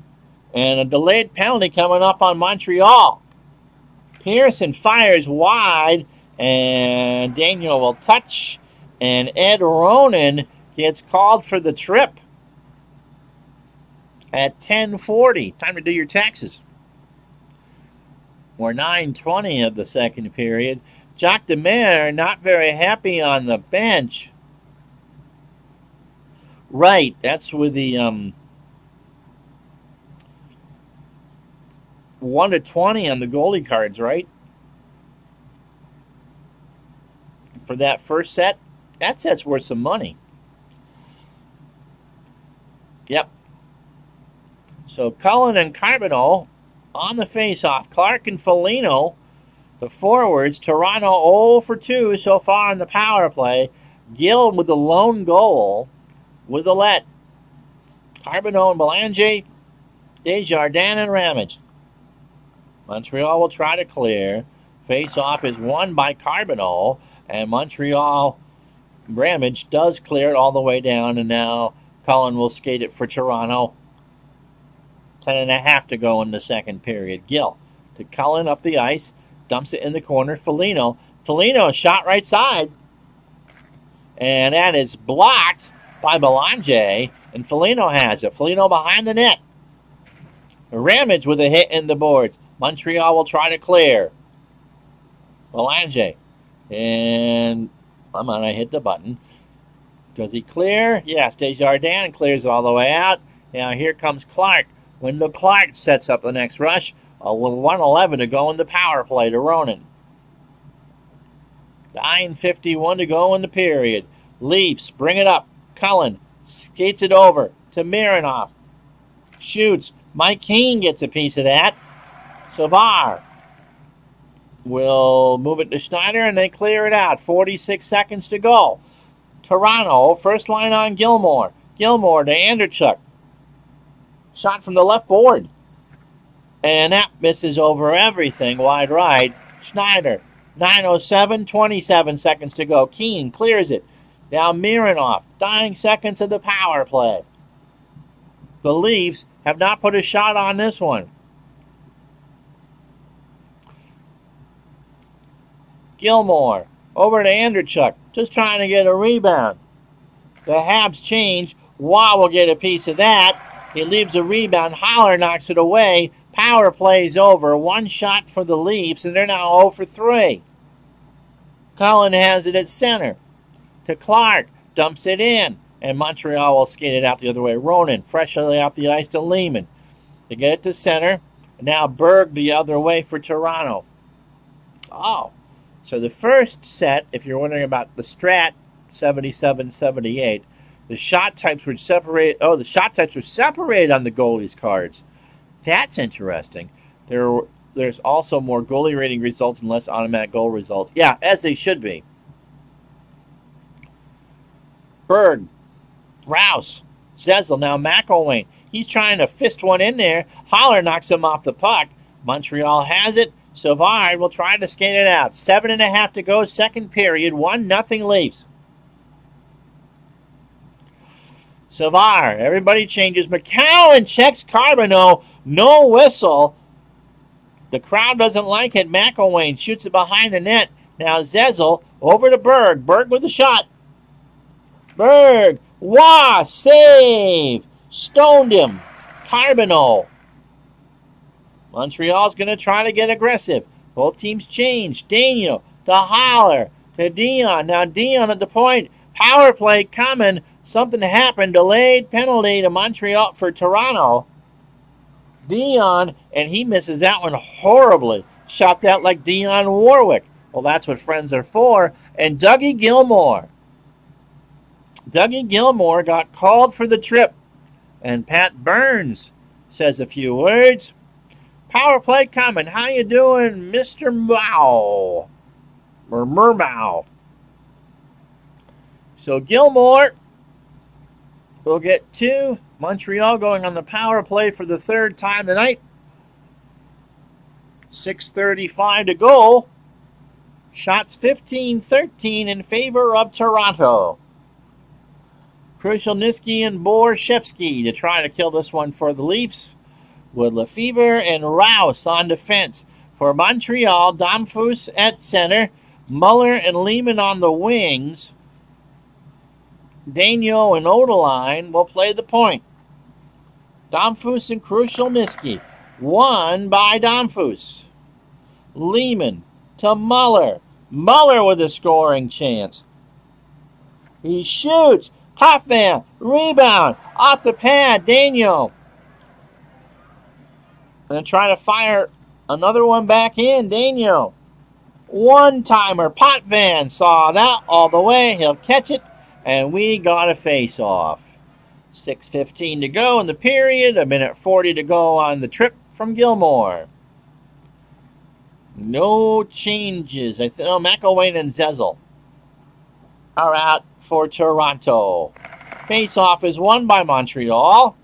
And a delayed penalty coming up on Montreal. Pearson fires wide, and Daniel will touch, and Ed Ronan gets called for the trip at 10:40. Time to do your taxes. We're 9:20 of the second period. Jacques Demers not very happy on the bench. Right, that's with the 1-20 on the goalie cards, right? For that first set. That set's worth some money. Yep. So Cullen and Carbonell on the face-off. Clark and Foligno, the forwards. Toronto 0 for 2 so far in the power play. Gill with the lone goal with the let. Carbonell and Belanger, Desjardins and Ramage. Montreal will try to clear. Face-off is won by Carbonell, and Montreal Ramage does clear it all the way down, and now Cullen will skate it for Toronto. 10.5 to go in the second period. Gill to Cullen up the ice, dumps it in the corner. Foligno shot right side, and that is blocked by Belanger, and Foligno has it. Foligno behind the net. Ramage with a hit in the boards. Montreal will try to clear. Belanger, and I hit the button. Does he clear? Yes, Desjardins clears all the way out. Now here comes Clark. Wendell Clark sets up the next rush. 1:11 to go in the power play to Ronan. 9:51 to go in the period. Leafs bring it up. Cullen skates it over to Mironov. Shoots. Mike Keane gets a piece of that. Savard will move it to Schneider, and they clear it out. 46 seconds to go. Toronto, first line on Gilmore. Gilmore to Anderchuk. Shot from the left board. And that misses over everything. Wide right. Schneider. 9:07, 27 seconds to go. Keane clears it. Now Mironov. Dying seconds of the power play. The Leafs have not put a shot on this one. Gilmore over to Anderchuk. Just trying to get a rebound. The Habs change. Waugh will get a piece of that. He leaves a rebound. Haller knocks it away. Power play's over. One shot for the Leafs, and they're now 0 for 3. Cullen has it at center. To Clark. Dumps it in. And Montreal will skate it out the other way. Ronan freshly off the ice to Lehman. They get it to center. And now Berg the other way for Toronto. Oh. So the first set, if you're wondering about the strat, 77-78, the shot types were separated. Oh, the shot types were separated on the goalies' cards. That's interesting. There's also more goalie rating results and less automatic goal results. Yeah, as they should be. Berg, Rouse, Zezel, now McElwain. He's trying to fist one in there. Haller knocks him off the puck. Montreal has it. Savard will try to skate it out. 7.5 to go, second period. 1-0 Leafs. Savard, everybody changes. McCowan checks Carbonell. No whistle. The crowd doesn't like it. McElwain shoots it behind the net. Now Zezel over to Berg. Berg with the shot. Berg. Waugh. Save. Stoned him. Carbonell. Montreal's going to try to get aggressive. Both teams change. Daniel to Haller to Dion. Now Dion at the point. Power play coming. Something happened. Delayed penalty to Montreal for Toronto. Dion, and he misses that one horribly. Shot that like Dionne Warwick. Well, that's what friends are for. And Dougie Gilmour. Dougie Gilmour got called for the trip. And Pat Burns says a few words. Power play coming. How you doing, Mr. Mao? Or Mermow. So Gilmour will get 2. Montreal going on the power play for the third time tonight. 6:35 to go. Shots 15-13 in favor of Toronto. Krushelnyski and Borshevsky to try to kill this one for the Leafs. With Lefevre and Rouse on defense. For Montreal, Domfus at center. Muller and Lehman on the wings. Daniel and Odeline will play the point. Domfus and Krushelnyski. Won by Domfus. Lehman to Muller. Muller with a scoring chance. He shoots. Hoffman. Rebound. Off the pad. Daniel. And trying to fire another one back in. Daniel. One-timer. Potvin saw that all the way. He'll catch it. And we got a face-off. 6:15 to go in the period. 1:40 to go on the trip from Gilmore. No changes. McElwain and Zezel are out for Toronto. Face-off is won by Montreal.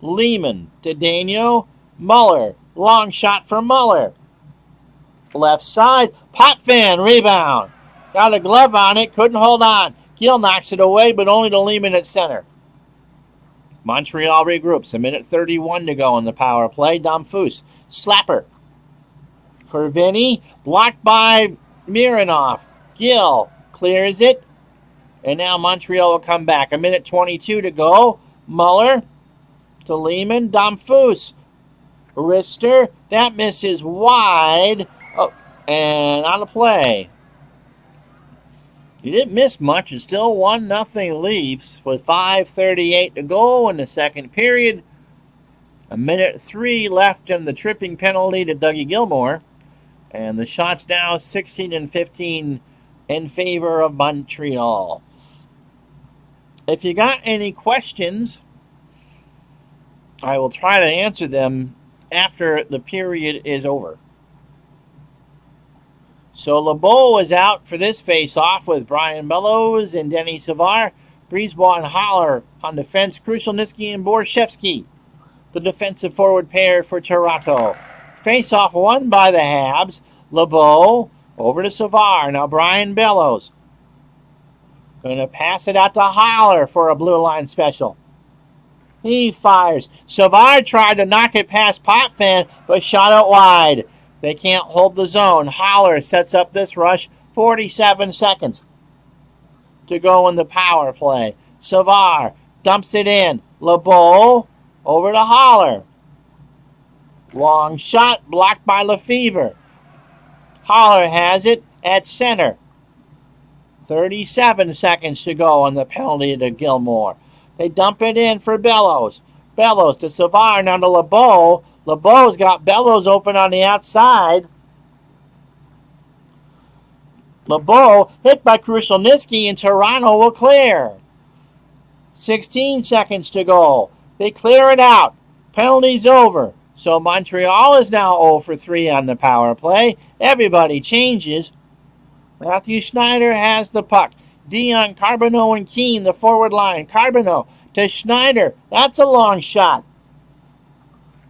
Lehman to Daigneault. Muller. Long shot for Muller. Left side. Potvin rebound. Got a glove on it. Couldn't hold on. Gill knocks it away, but only to Lehman at center. Montreal regroups. 1:31 to go in the power play. Damphousse. Slapper. For Vinny. Blocked by Mironov. Gill clears it. And now Montreal will come back. 1:22 to go. Muller to Lehman. Damphousse. Rister. That misses wide. Oh, and on the play. You didn't miss much. It's still 1-0 Leafs with 5:38 to go in the second period. 1:03 left in the tripping penalty to Dougie Gilmour. And the shots now 16 and 15 in favor of Montreal. If you got any questions, I will try to answer them after the period is over. So LeBeau is out for this face-off with Brian Bellows and Denny Savard. Brisebois and Haller on defense. Krushelnyski and Borshevsky, the defensive forward pair for Toronto. Face-off won by the Habs. LeBeau over to Savard. Now Brian Bellows. Going to pass it out to Haller for a blue line special. He fires. Savard tried to knock it past Potvin, but shot it wide. They can't hold the zone. Haller sets up this rush. 47 seconds to go in the power play. Savard dumps it in. LeBeau over to Haller. Long shot blocked by Lefevre. Haller has it at center. 37 seconds to go on the penalty to Gilmour. They dump it in for Bellows. Bellows to Savard, now to LeBeau. LeBeau's got Bellows open on the outside. LeBeau hit by Krushelnyski, and Toronto will clear. 16 seconds to go. They clear it out. Penalty's over. So Montreal is now 0 for 3 on the power play. Everybody changes. Matthew Schneider has the puck. Dion, Carbonneau, and Keane, the forward line. Carbonneau to Schneider. That's a long shot.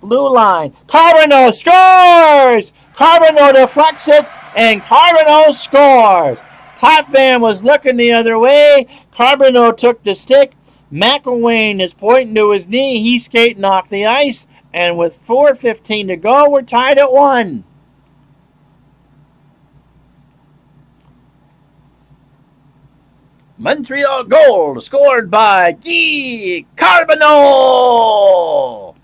Blue line. Carbonneau scores! Carbonneau deflects it, and Carbonneau scores. Potvin was looking the other way. Carbonneau took the stick. McElwain is pointing to his knee. He's skating off the ice. And with 4:15 to go, we're tied at 1. Montreal goal scored by Guy Carbonneau,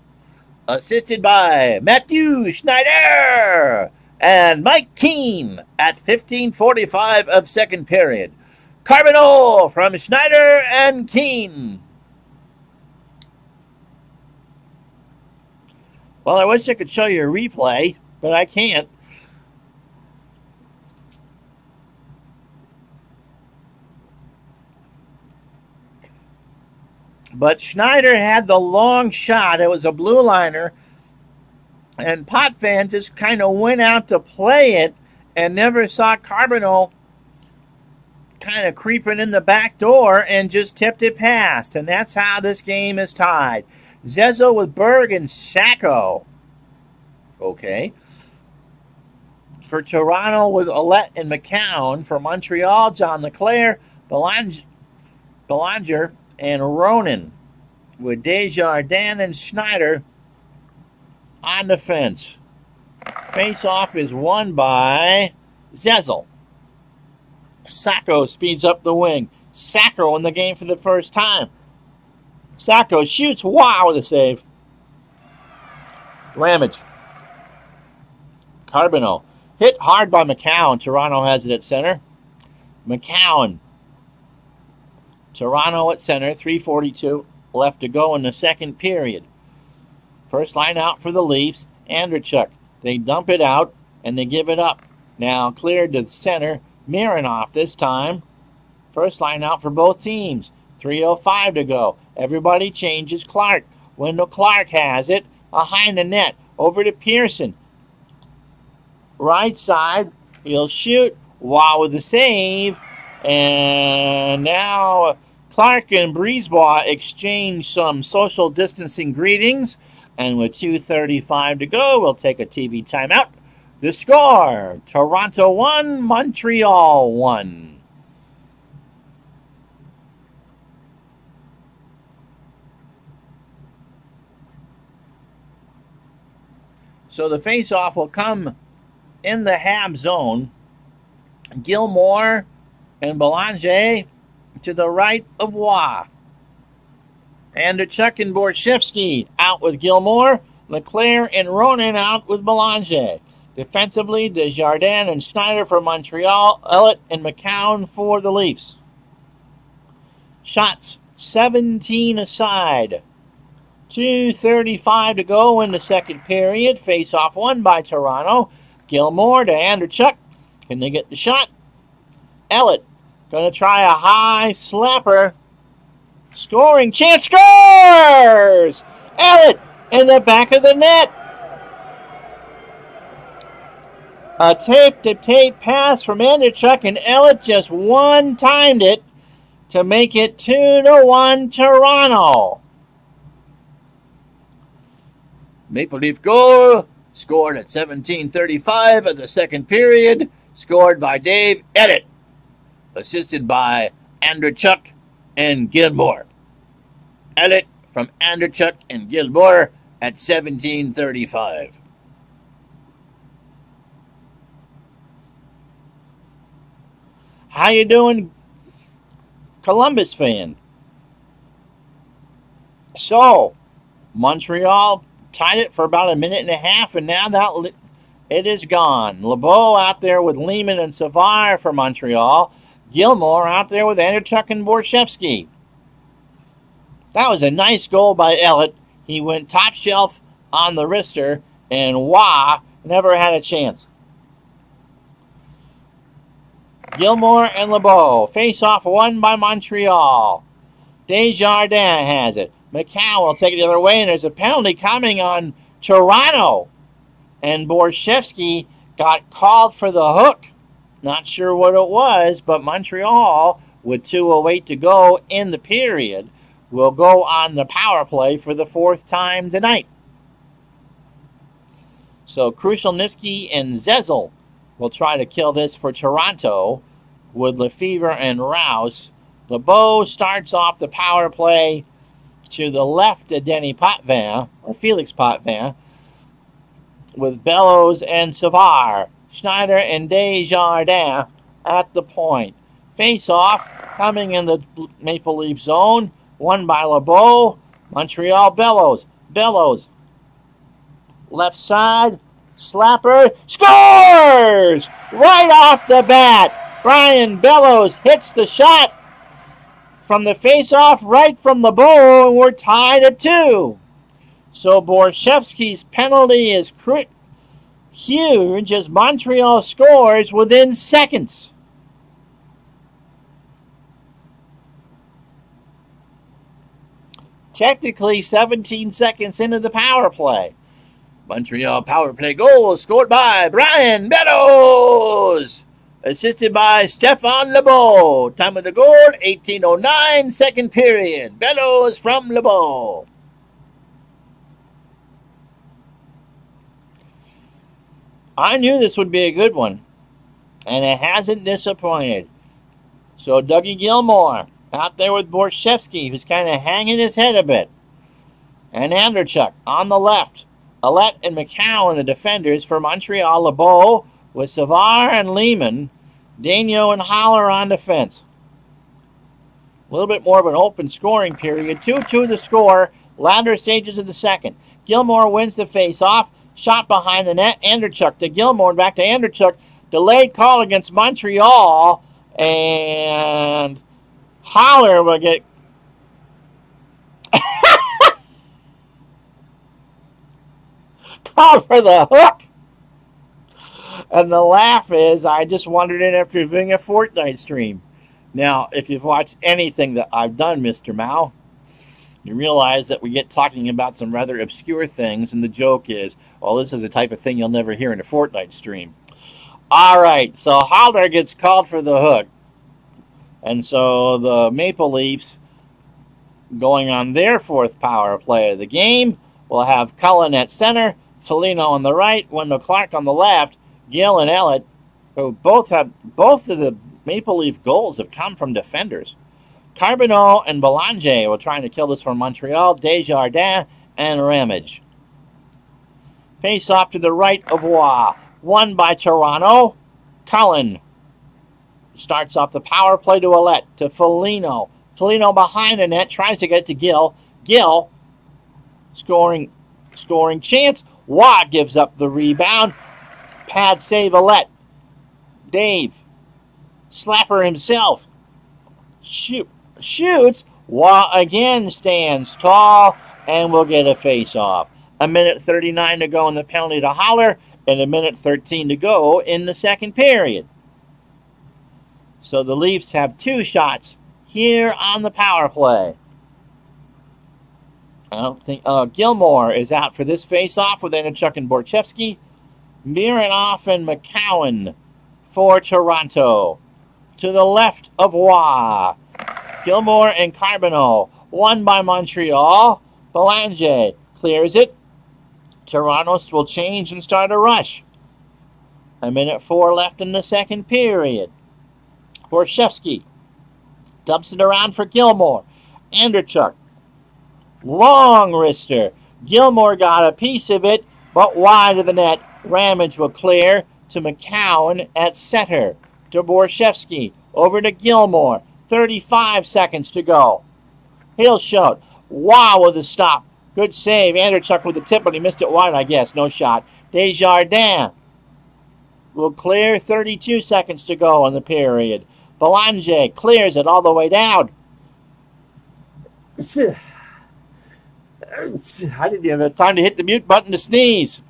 assisted by Matthew Schneider and Mike Keane at 15:45 of second period. Carbonneau from Schneider and Keane. Well, I wish I could show you a replay, but I can't. But Schneider had the long shot. It was a blue liner. And Potvin just kind of went out to play it and never saw Carbonneau kind of creeping in the back door and just tipped it past. And that's how this game is tied. Zezel with Berg and Sacco. Okay. For Toronto with Ouellette and McCown. For Montreal, John Leclerc, Belanger, and Ronan, with Desjardins and Schneider on defense. Face-off is won by Zezel. Sacco speeds up the wing. Sacco in the game for the first time. Sacco shoots. Wow, with a save. Lamage. Carbonneau. Hit hard by McCown. Toronto has it at center. McCown. Toronto at center, 3:42 left to go in the second period. First line out for the Leafs, Andreychuk. They dump it out, and they give it up. Now cleared to the center, Mironov this time. First line out for both teams. 3:05 to go. Everybody changes Clark. Wendell Clark has it behind the net. Over to Pearson. Right side. He'll shoot. Wow with the save. And now Clark and Brisebois exchange some social distancing greetings. And with 2:35 to go, we'll take a TV timeout. The score, Toronto 1, Montreal 1. So the face-off will come in the Hab zone. Gilmore and Belanger to the right of Waugh. Andreychuk and Borshevsky out with Gilmore. Leclerc and Ronan out with Belanger. Defensively, Desjardins and Schneider for Montreal. Ellett and McCown for the Leafs. Shots 17 aside. 2:35 to go in the second period. Face-off won by Toronto. Gilmore to Andreychuk. Can they get the shot? Ellett going to try a high slapper. Scoring chance. Scores! Ellett in the back of the net. A tape-to-tape pass from Andreychuk, and Ellett just one-timed it to make it 2-1 Toronto. Maple Leaf goal, scored at 17:35 of the second period, scored by Dave Ellett, assisted by Andreychuk and Gilmore. Ellett from Andreychuk and Gilmore at 17:35. How you doing, Columbus fan? So, Montreal tied it for about a minute and a half, and now that it is gone. LeBeau out there with Lehman and Savard for Montreal. Gilmore out there with Andreychuk and Borshevsky. That was a nice goal by Ellett. He went top shelf on the wrister, and Waugh never had a chance. Gilmore and LeBeau. Face-off won by Montreal. Desjardins has it. McCown will take it the other way, and there's a penalty coming on Toronto. And Borshevsky got called for the hook. Not sure what it was, but Montreal, with 2:08 to go in the period, will go on the power play for the fourth time tonight. So Krushelnyski and Zezel will try to kill this for Toronto with Lefevre and Rouse. LeBeau starts off the power play to the left of Denny Potvin, or Felix Potvin, with Bellows and Savard. Schneider and Desjardins at the point. Face-off coming in the Maple Leaf zone, won by LeBeau. Montreal Bellows. Bellows. Left side. Slapper. Scores! Right off the bat. Brian Bellows hits the shot from the face-off right from LeBeau, and we're tied at 2. So Borshevsky's penalty is huge as Montreal scores within seconds. Technically 17 seconds into the power play. Montreal power play goal scored by Brian Bellows, assisted by Stéphane LeBeau. Time of the goal, 18:09, second period. Bellows from LeBeau. I knew this would be a good one, and it hasn't disappointed. So Dougie Gilmore out there with Borshevsky, who's kind of hanging his head a bit. And Andreychuk on the left. Ellett and McCown, the defenders for Montreal. LeBeau with Savard and Lehman. Daigneault and Haller on defense. A little bit more of an open scoring period. 2-2 the score. Latter stages of the second. Gilmore wins the face-off. Shot behind the net. Andreychuk to Gilmore. Back to Andreychuk. Delayed call against Montreal. And Haller will get... called for the hook. And the laugh is, I just wandered in after doing a Fortnite stream. Now, if you've watched anything that I've done, Mr. Mao, you realize that we get talking about some rather obscure things, and the joke is, well, this is the type of thing you'll never hear in a Fortnite stream. All right, so Halder gets called for the hook. And so the Maple Leafs, going on their fourth power play of the game, will have Cullen at center, Foligno on the right, Wendell Clark on the left, Gill and Ellett, who both of the Maple Leaf goals have come from defenders. Carbonneau and Belanger were trying to kill this from Montreal, Desjardins and Ramage. Face off to the right of Roy, won by Toronto. Cullen starts off the power play to Ellett, to Foligno. Foligno behind the net, tries to get to Gill. Gill, scoring chance. Roy gives up the rebound. Pad save Ellett. Dave, slapper himself, shoots. Roy again stands tall and will get a face-off. A minute 39 to go in the penalty to Haller, and a minute 13 to go in the second period. So the Leafs have 2 shots here on the power play. I don't think Gilmore is out for this face-off with Andreychuk and Borchevsky. Mironov and McCowan for Toronto. To the left of Roy, Gilmore and Carbonneau. Won by Montreal. Belanger clears it. Toronto will change and start a rush. A minute 4 left in the second period. Borchevsky dumps it around for Gilmore. Andreychuk. Long wrister. Gilmore got a piece of it, but wide of the net. Ramage will clear to McCowan at center. To Borchevsky. Over to Gilmore. 35 seconds to go. He'll shoot. Wow with a stop. Good save. Andreychuk with the tip, but he missed it wide, I guess. No shot. Desjardins will clear. 32 seconds to go in the period. Belanger clears it all the way down. I didn't even have time to hit the mute button to sneeze.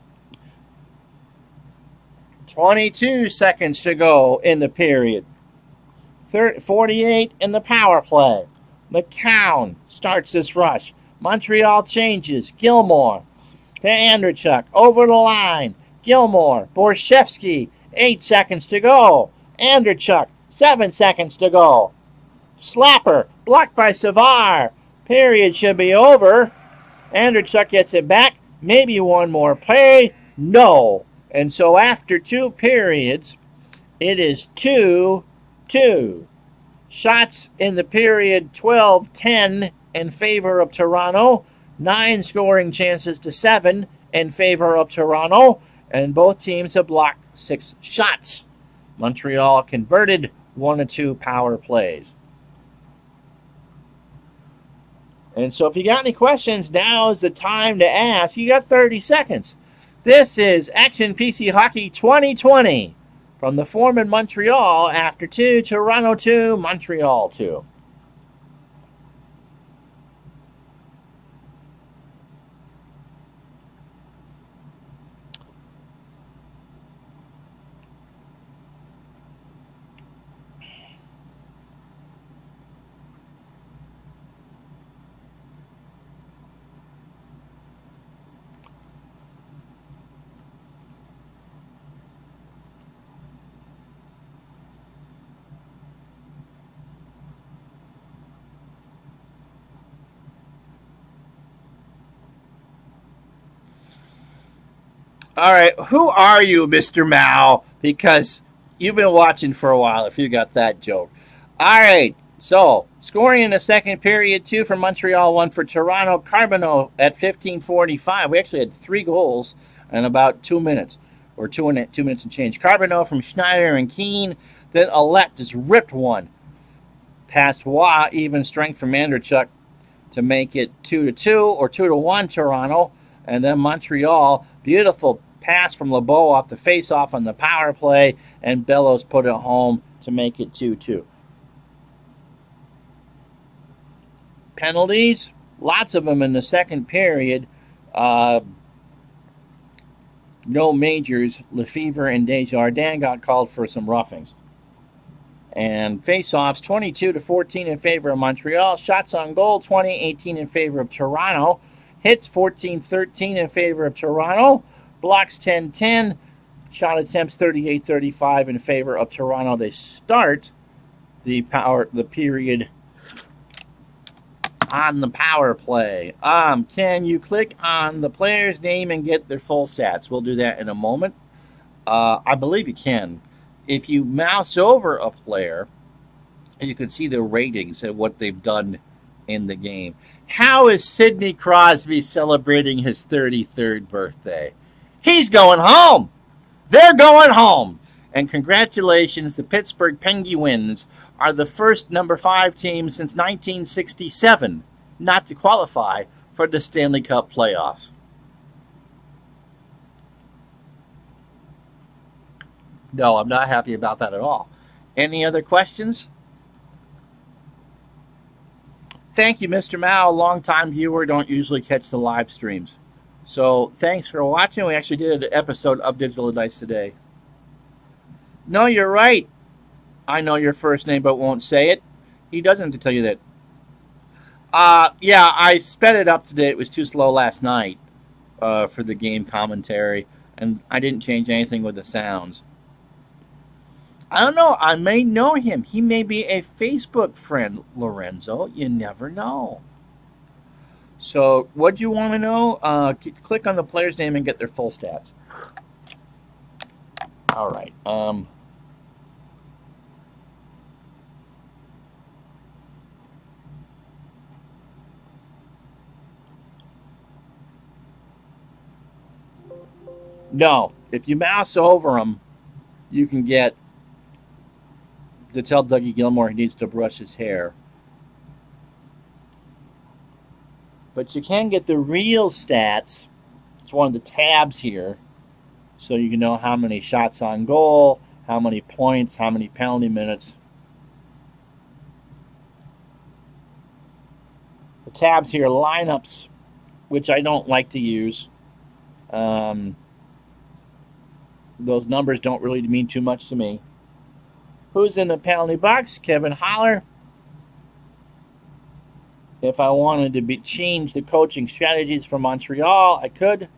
22 seconds to go in the period. 48 in the power play. McCown starts this rush. Montreal changes. Gilmore to Andreychuk. Over the line. Gilmore. Borchevsky. 8 seconds to go. Andreychuk. 7 seconds to go. Slapper. Blocked by Savard. Period should be over. Andreychuk gets it back. Maybe one more play. No. And so after 2 periods, it is 2-2. Shots in the period 12-10 in favor of Toronto. 9 scoring chances to 7 in favor of Toronto. And both teams have blocked 6 shots. Montreal converted 1 of 2 power plays. And so if you got any questions, now is the time to ask. You got 30 seconds. This is Action PC Hockey 2020 from the Forum in Montreal after 2, Toronto 2, Montreal 2. All right, who are you, Mr. Mao? Because you've been watching for a while if you got that joke. All right, so scoring in the second period, 2 for Montreal, 1 for Toronto. Carbonneau at 15:45. We actually had 3 goals in about 2 minutes, or 2 minutes and change. Carbonneau from Schneider and Keane. Then Ellett just ripped one past Roy. Even strength from Andreychuk to make it 2-2 or 2-1 Toronto. And then Montreal, beautiful pass from LeBeau off the face-off on the power play, and Bellows put it home to make it 2-2. Penalties, lots of them in the second period. No majors. Lefevre and Desjardins got called for some roughings. And face-offs, 22-14 in favor of Montreal. Shots on goal, 20-18 in favor of Toronto. Hits, 14-13 in favor of Toronto. Blocks, 10-10. Shot attempts, 38-35 in favor of Toronto. They start the period on the power play. Can you click on the player's name and get their full stats? We'll do that in a moment. I believe you can. If you mouse over a player, you can see the ratings and what they've done in the game. How is Sidney Crosby celebrating his 33rd birthday? He's going home. They're going home. And congratulations, the Pittsburgh Penguins are the first number 5 team since 1967 not to qualify for the Stanley Cup playoffs. No, I'm not happy about that at all. Any other questions? Thank you, Mr. Mao, long-time viewer. Don't usually catch the live streams. So thanks for watching. We actually did an episode of Digital Dice today. No, you're right. I know your first name but won't say it. He doesn't have to tell you that. Yeah, I sped it up today. It was too slow last night for the game commentary. And I didn't change anything with the sounds. I don't know. I may know him. He may be a Facebook friend, Lorenzo. You never know. So, what do you want to know? Click on the player's name and get their full stats. All right. No. If you mouse over them, you can get to tell Dougie Gilmour he needs to brush his hair. But you can get the real stats. It's one of the tabs here. So you can know how many shots on goal, how many points, how many penalty minutes. The tabs here, lineups, which I don't like to use. Those numbers don't really mean too much to me. Who's in the penalty box? Kevin Haller. If I wanted to change the coaching strategies for Montreal, I could.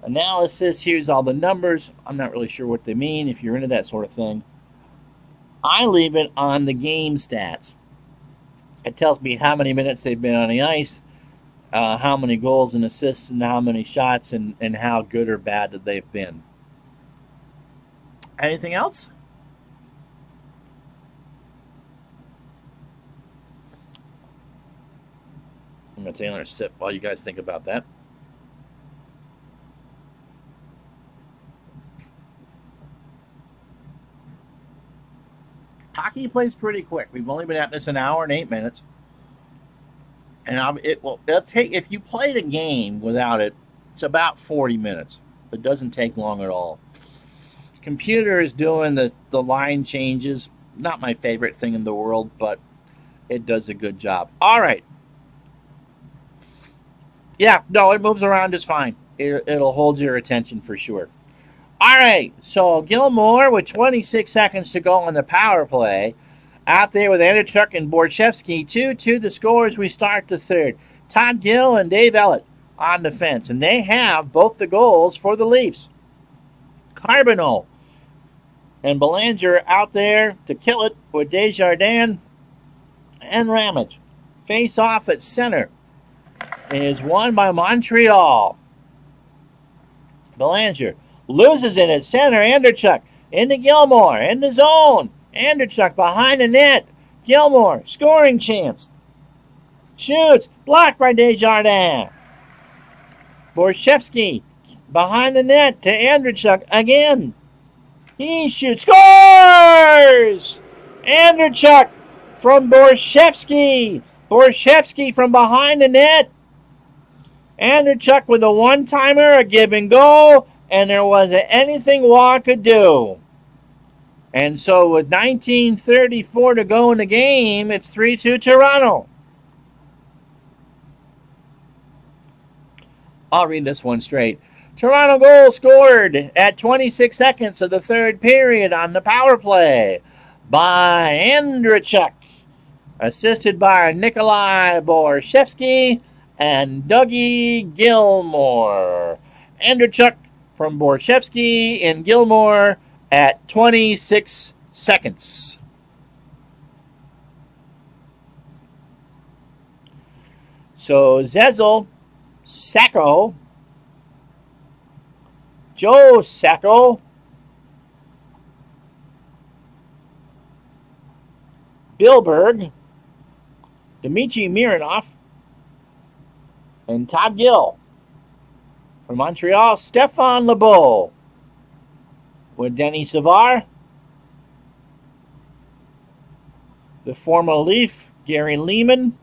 Analysis, here's all the numbers. I'm not really sure what they mean if you're into that sort of thing. I leave it on the game stats. It tells me how many minutes they've been on the ice, how many goals and assists, and how many shots, and how good or bad that they've been. Anything else? I'm going to take another sip while you guys think about that. Hockey plays pretty quick. We've only been at this an hour and 8 minutes. And it'll take, if you play the game without it, it's about 40 minutes. It doesn't take long at all. Computer is doing the line changes. Not my favorite thing in the world, but it does a good job. All right. Yeah, no, it moves around just fine. It'll hold your attention for sure. All right, so Gilmour with 26 seconds to go on the power play. Out there with Andreychuk and Borchevsky. 2-2 the scores. We start the third. Todd Gill and Dave Ellett on defense. And they have both the goals for the Leafs. Carbonneau and Belanger out there to kill it with Desjardins and Ramage. Face off at center is won by Montreal. Belanger loses it at center. Andreychuk into Gilmour in the zone. Andreychuk behind the net. Gilmour scoring chance. Shoots. Blocked by Desjardins. Borchevsky behind the net to Andreychuk again. He shoots. Scores! Andreychuk from Borchevsky. Borchevsky from behind the net. Andreychuk with a one-timer, a give and go, and there wasn't anything Waugh could do. And so with 19:34 to go in the game, it's 3-2 Toronto. I'll read this one straight. Toronto goal scored at 26 seconds of the third period on the power play by Andreychuk, assisted by Nikolai Borshevsky and Dougie Gilmour. Andreychuk from Borshevsky and Gilmour at 26 seconds. So Zezel, Sacco, Joe Sacco, Billberg, Dmitry Mironov, and Todd Gill. From Montreal, Stefan Lebeau with Denny Savard. The former Leaf, Gary Lehman.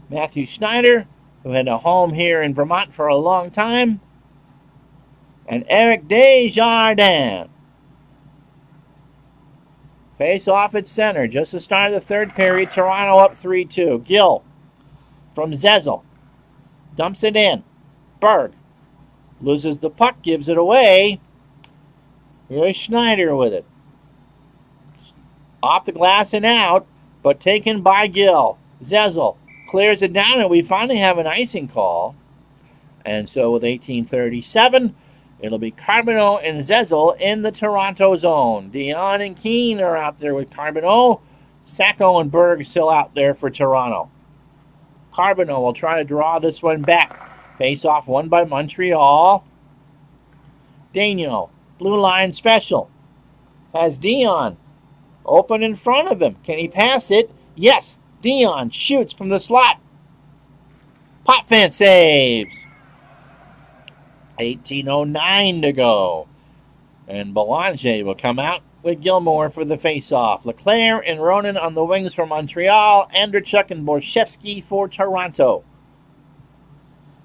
Matthew Schneider, who had a home here in Vermont for a long time. And Eric Desjardins. Face off at center. Just the start of the third period. Toronto up 3-2. Gill from Zezel. Dumps it in. Berg loses the puck. Gives it away. Here's Schneider with it. Off the glass and out. But taken by Gill. Zezel clears it down. And we finally have an icing call. And so with 18:37... it'll be Carbonneau and Zezel in the Toronto zone. Dion and Keane are out there with Carbonneau. Sacco and Berg still out there for Toronto. Carbonneau will try to draw this one back. Face-off won by Montreal. Daniel, blue line special. Has Dion open in front of him. Can he pass it? Yes. Dion shoots from the slot. Potvin saves. 18:09 to go. And Belanger will come out with Gilmour for the face-off. Leclerc and Ronan on the wings for Montreal. Andreychuk and Borshevsky for Toronto.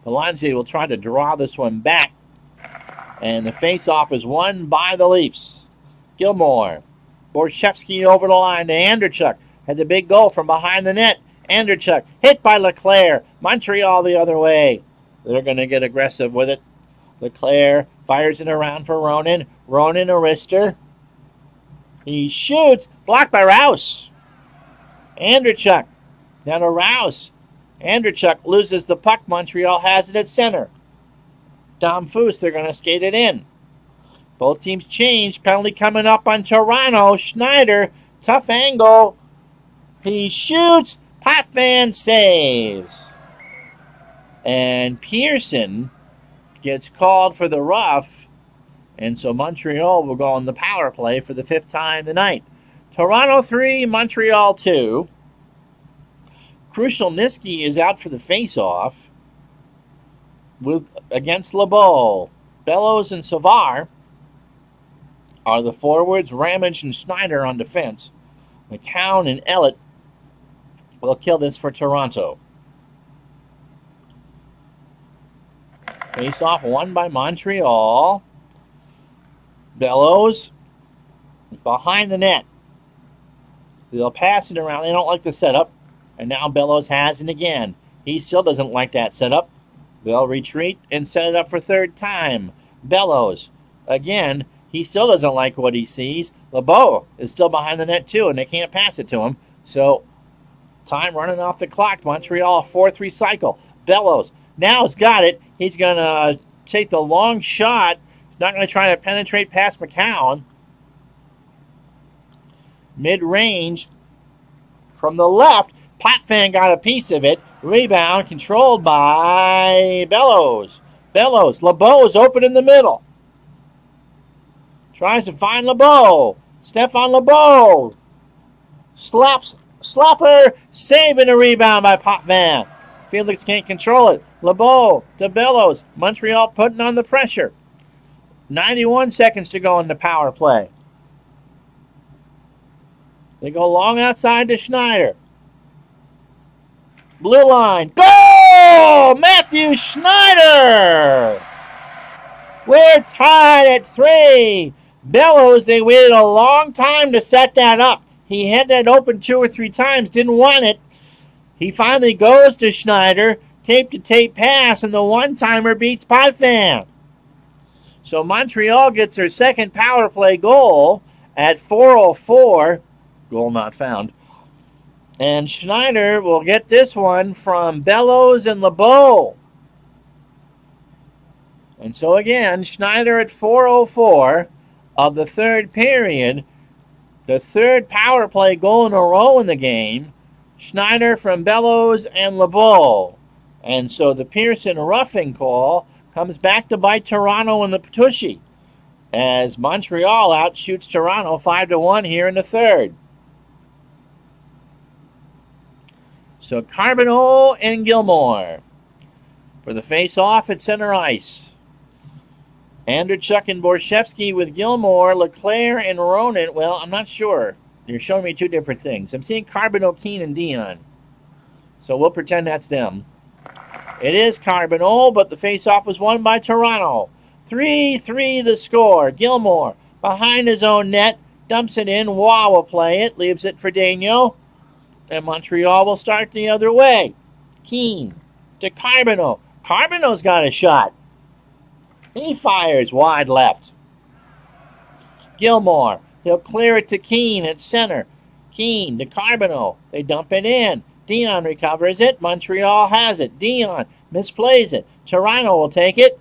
Belanger will try to draw this one back. And the face-off is won by the Leafs. Gilmour. Borshevsky over the line to Andreychuk. Had the big goal from behind the net. Andreychuk hit by Leclerc. Montreal the other way. They're going to get aggressive with it. Leclerc fires it around for Ronan. Ronan a wrister. He shoots. Blocked by Rouse. Andreychuk. Now to Rouse. Andreychuk loses the puck. Montreal has it at center. Dom Foose, they're going to skate it in. Both teams change. Penalty coming up on Toronto. Schneider. Tough angle. He shoots. Potvin saves. And Pearson gets called for the rough, and so Montreal will go on the power play for the 5th time tonight. Toronto 3, Montreal 2. Krushelnyski is out for the face-off against Lebeau. Bellows and Savard are the forwards. Ramage and Schneider on defense. McCown and Ellett will kill this for Toronto. Face-off won by Montreal. Bellows behind the net. They'll pass it around. They don't like the setup. And now Bellows has it again. He still doesn't like that setup. They'll retreat and set it up for third time. Bellows. Again, he still doesn't like what he sees. Lebeau is still behind the net too, and they can't pass it to him. So, time running off the clock. Montreal, 4-3 cycle. Bellows. Now he's got it. He's going to take the long shot. He's not going to try to penetrate past McCown. Mid-range from the left. Potvin got a piece of it. Rebound controlled by Bellows. Bellows. Lebeau is open in the middle. Tries to find Lebeau. Stefan Lebeau. Slapper. Saving a rebound by Potvin. Felix can't control it. Lebeau to Bellows. Montreal putting on the pressure. 91 seconds to go in the power play. They go long outside to Schneider. Blue line. Goal! Matthew Schneider! We're tied at 3. Bellows, they waited a long time to set that up. He had that open 2 or 3 times, didn't want it. He finally goes to Schneider. tape-to-tape pass, and the one-timer beats Potvin. So Montreal gets their second power play goal at 4:04. Goal not found. And Schneider will get this one from Bellows and LeBeau. And so again, Schneider at 4:04 of the third period. The third power play goal in a row in the game. Schneider from Bellows and LeBeau. And so the Pearson roughing call comes back to bite Toronto in the Tushy, as Montreal outshoots Toronto 5-1 here in the third. So Carbonneau and Gilmore for the face-off at center ice. Andreychuk and Borshevsky with Gilmore, Leclaire and Ronan. Well, I'm not sure. You're showing me two different things. I'm seeing Carbonneau, Keane, and Dion. So we'll pretend that's them. It is Carbonneau, but the face-off was won by Toronto. 3-3 the score. Gilmore behind his own net, dumps it in. Waugh will play it, leaves it for Daigneault. And Montreal will start the other way. Keane to Carbonneau. Carbonneau's got a shot. He fires wide left. Gilmore, he'll clear it to Keane at center. Keane to Carbonneau. They dump it in. Dion recovers it. Montreal has it. Dion misplays it. Toronto will take it.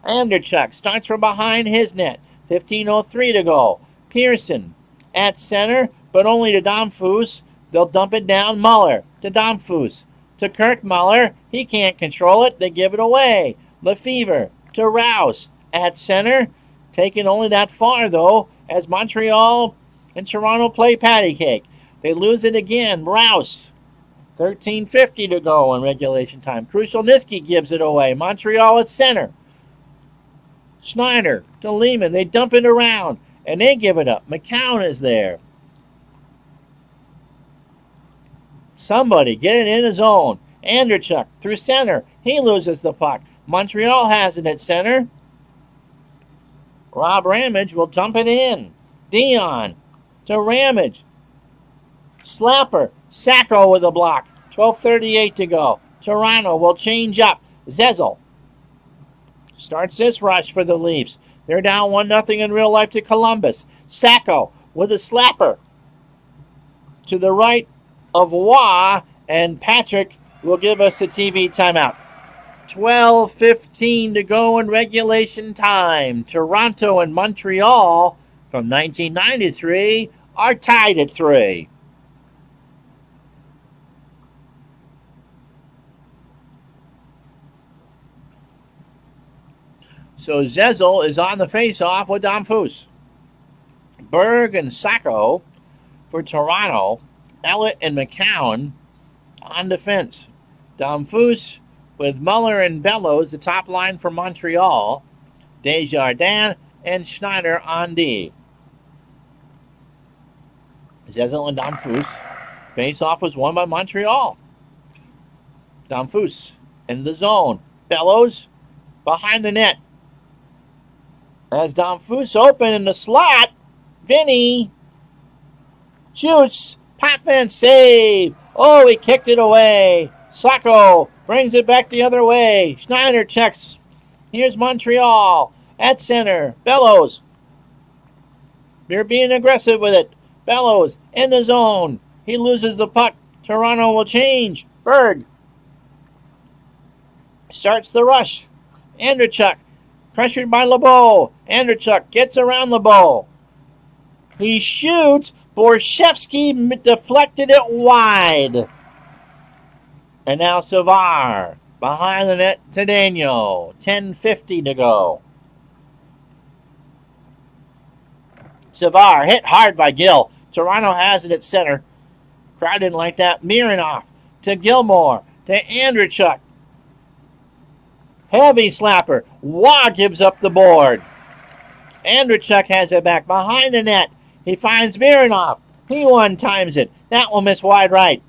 Andreychuk starts from behind his net. 15:03 to go. Pearson at center, but only to Domfus. They'll dump it down. Muller to Domfus. To Kirk Muller. He can't control it. They give it away. Lefevre to Rouse at center. Taken only that far, though, as Montreal and Toronto play patty cake. They lose it again. Rouse. 13:50 to go in regulation time. Krushelnyski gives it away. Montreal at center. Schneider to Lehman. They dump it around, and they give it up. McCown is there. Somebody get it in his zone. Andreychuk through center. He loses the puck. Montreal has it at center. Rob Ramage will dump it in. Dion to Ramage. Slapper. Sacco with a block. 12:38 to go. Toronto will change up. Zezel starts this rush for the Leafs. They're down 1-0 in real life to Columbus. Sacco with a slapper to the right of Waugh, and Patrick will give us a TV timeout. 12:15 to go in regulation time. Toronto and Montreal from 1993 are tied at 3. So Zezel is on the face-off with Domfus. Berg and Sacco for Toronto. Ellett and McCown on defense. Domfus with Muller and Bellows, the top line for Montreal. Desjardins and Schneider on D. Zezel and Domfus. Face-off was won by Montreal. Domfus in the zone. Bellows behind the net. As Domfus open in the slot, Vinny shoots. Potvin save. Oh, he kicked it away. Sacco brings it back the other way. Schneider checks. Here's Montreal at center. Bellows. They're being aggressive with it. Bellows in the zone. He loses the puck. Toronto will change. Berg starts the rush. Andreychuk pressured by LeBeau. Andreychuk gets around LeBeau. He shoots. Borshevsky deflected it wide. And now Savard behind the net to Daigneault. 10:50 to go. Savard hit hard by Gill. Toronto has it at center. Crowd didn't like that. Mironov to Gilmore to Andreychuk. Heavy slapper. Waugh gives up the board. Andreychuk has it back behind the net. He finds Mironov. He one-times it. That will miss wide right.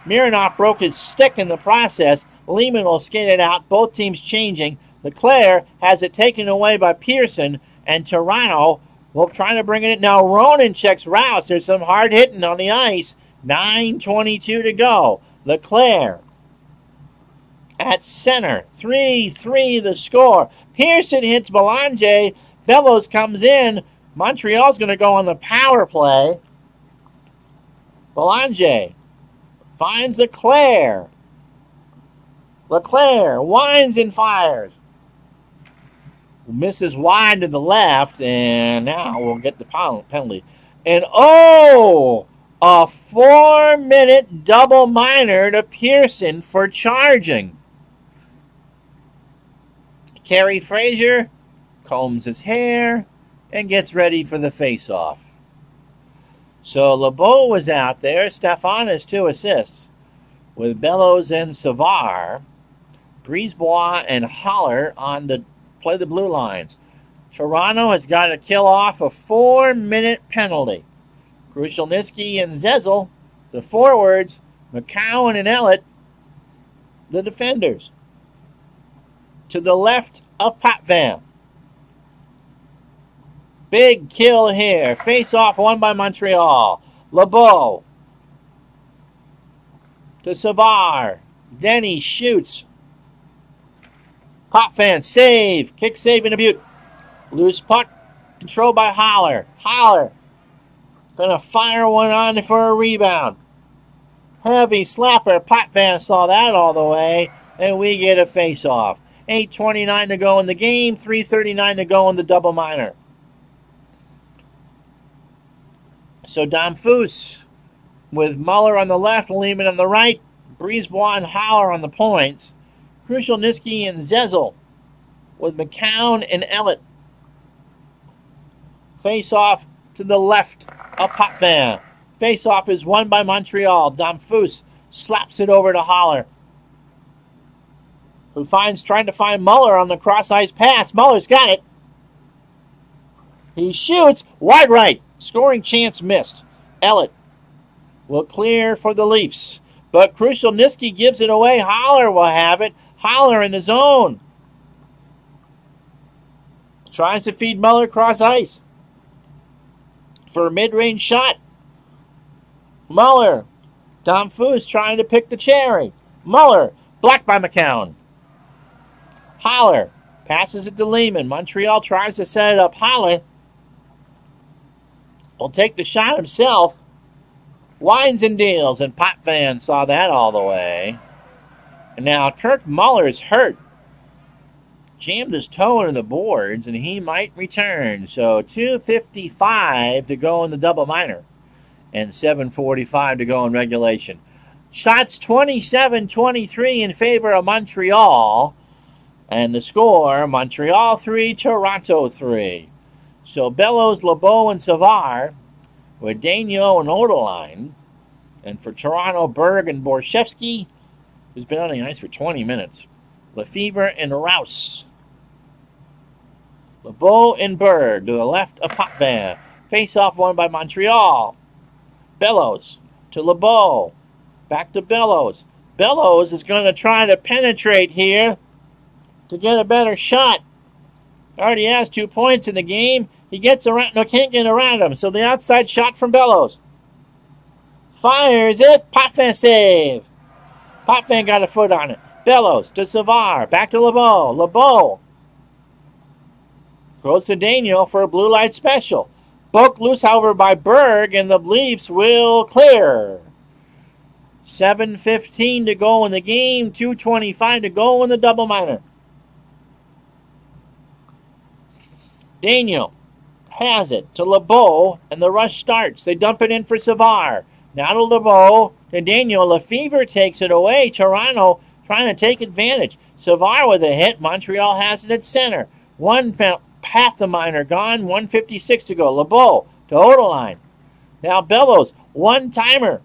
Mironov broke his stick in the process. Lehman will skate it out. Both teams changing. Leclaire has it taken away by Pearson. And Toronto will try to bring it in. Now Ronan checks Rouse. There's some hard hitting on the ice. 9:22 to go. Leclaire at center. 3-3 the score. Pearson hits Belanger. Bellows comes in. Montreal's going to go on the power play. Belanger finds Leclaire. Leclaire winds and fires. Misses wide to the left, and now we'll get the penalty. And oh, a 4-minute double minor to Pearson for charging. Kerry Fraser combs his hair and gets ready for the face-off. So LeBeau was out there. Stefan has 2 assists with Bellows and Savard. Brisebois and Haller on the play the blue lines. Toronto has got to kill off a 4-minute penalty. Krushelnyski and Zezel, the forwards. McCowan and Ellett, the defenders. To the left of Potvin. Big kill here. Face-off won by Montreal. LeBeau. To Savard. Denny shoots. Potvin save. Kick save in a butte. Loose puck. Controlled by Haller. Haller. Gonna fire one on for a rebound. Heavy slapper. Potvin saw that all the way. And we get a face-off. 8:29 to go in the game. 3:39 to go in the double minor. So Damphousse with Muller on the left, Lehman on the right, Brisebois and Haller on the points. Krushelnyski and Zezel with McCown and Ellett. Face-off to the left of Potvin. Face-off is won by Montreal. Damphousse slaps it over to Haller, who trying to find Muller on the cross-ice pass. Muller's got it. He shoots wide right. Scoring chance missed. Ellett will clear for the Leafs, but Krushelnyski gives it away. Haller will have it. Haller in the zone. Tries to feed Muller cross ice for a mid-range shot. Muller. Damphousse trying to pick the cherry. Muller blocked by McCown. Haller passes it to Lehman. Montreal tries to set it up. Haller will take the shot himself. Winds and deals, and Potvin saw that all the way. And now Kirk Muller is hurt. Jammed his toe into the boards, and he might return. So 2:55 to go in the double minor, and 7:45 to go in regulation. Shots 27-23 in favor of Montreal. And the score, Montreal 3, Toronto 3. So Bellows, LeBeau, and Savard with Daigneault and Oderline. And for Toronto, Berg and Borshevsky, who's been on the ice for 20 minutes. Lefevre and Rouse. LeBeau and Berg to the left of Potvin. Face-off won by Montreal. Bellows to LeBeau. Back to Bellows. Bellows is going to try to penetrate here to get a better shot. Already has 2 points in the game. He gets around, no, can't get around him. So the outside shot from Bellows. Fires it. Potvin save. Potvin got a foot on it. Bellows to Savard. Back to LeBeau. LeBeau goes to Daigneault for a blue light special. Broke loose, however, by Berg, and the Leafs will clear. 7:15 to go in the game. 2:25 to go in the double minor. Daigneault has it to LeBeau, and the rush starts. They dump it in for Savard. Now to LeBeau, to Daigneault. Lefevre takes it away. Toronto trying to take advantage. Savard with a hit. Montreal has it at center. Half the minor gone. 1:56 to go. LeBeau to Oderline. Now Bellows. One-timer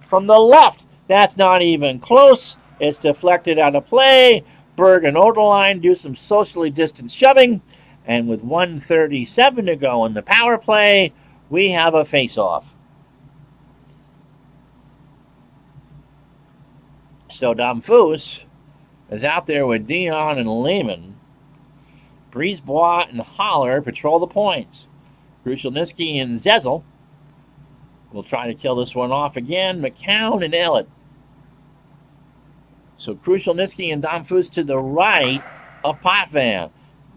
from the left. That's not even close. It's deflected out of play. Berg and Oderline do some socially distanced shoving. And with 1:37 to go in the power play, we have a face-off. So Damphousse is out there with Dion and Lehman. Brisebois and Haller patrol the points. Krushelnyski and Zezel will try to kill this one off again. McCown and Ellett. So Krushelnyski and Damphus to the right of Potvin.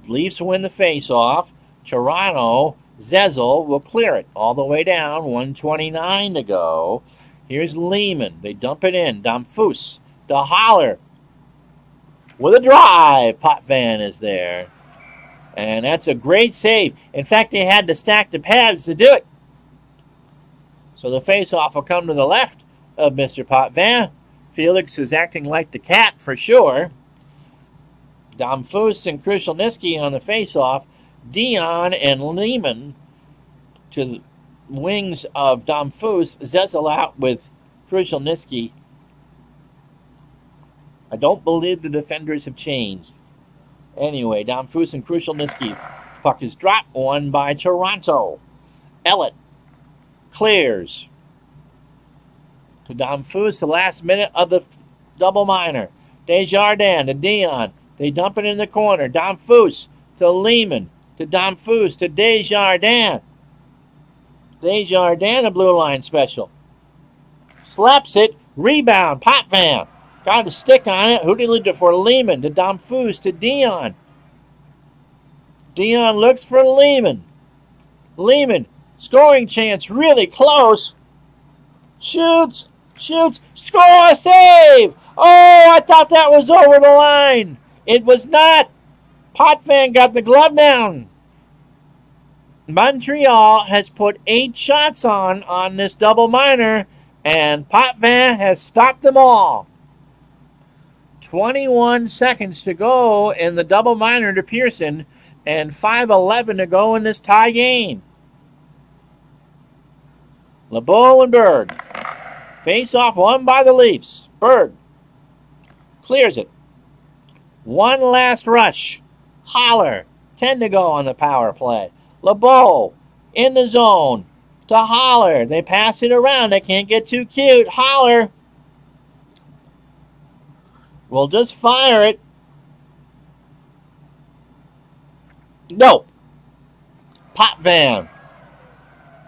Leafs win the face-off. Toronto, Zezel will clear it all the way down. 1:29 to go. Here's Lehman. They dump it in. Damphus to Haller with a drive. Potvin is there. And that's a great save. In fact, they had to stack the pads to do it. So the face-off will come to the left of Mr. Potvin. Felix is acting like the cat for sure. Damphus and Krushelnyski on the face-off. Dion and Lehman to the wings of Damphus. Zezel out with Krushelnyski. I don't believe the defenders have changed. Anyway, Damphus and Krushelnyski. Puck is dropped. Won by Toronto. Elliott clears to Damphus, the last minute of the double minor. Desjardins to Dion. They dump it in the corner. Damphus to Lehman. To Damphus to Desjardins. Desjardins, a blue line special. Slaps it. Rebound. Potvin. Got a stick on it. Who did it for? Lehman. To Damphus to Dion. Dion looks for Lehman. Lehman. Scoring chance. Really close. Shoots. Shoots. Score! Save! Oh, I thought that was over the line. It was not. Potvin got the glove down. Montreal has put 8 shots on this double minor, and Potvin has stopped them all. 21 seconds to go in the double minor to Pearson, and 5:11 to go in this tie game. LeBeau and Berg. Face-off won by the Leafs. Berg clears it. One last rush. Haller. 10 to go on the power play. LeBeau in the zone to Haller. They pass it around. They can't get too cute. Haller will just fire it. No. Potvin.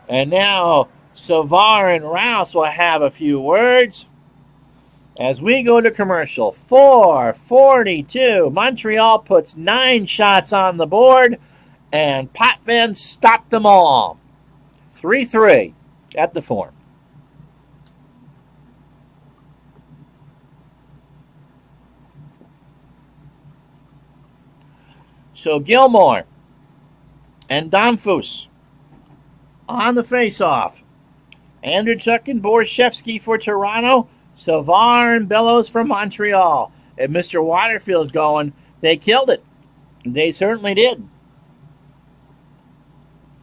And now Savard and Rouse will have a few words as we go to commercial. 4:42. Montreal puts 9 shots on the board, and Potvin stopped them all. 3-3 at the Forum. So Gilmour and Damphus on the face-off. Andreychuk and Borshevsky for Toronto. Savard and Bellows for Montreal. And Mr. Waterfield's going, they killed it. They certainly did.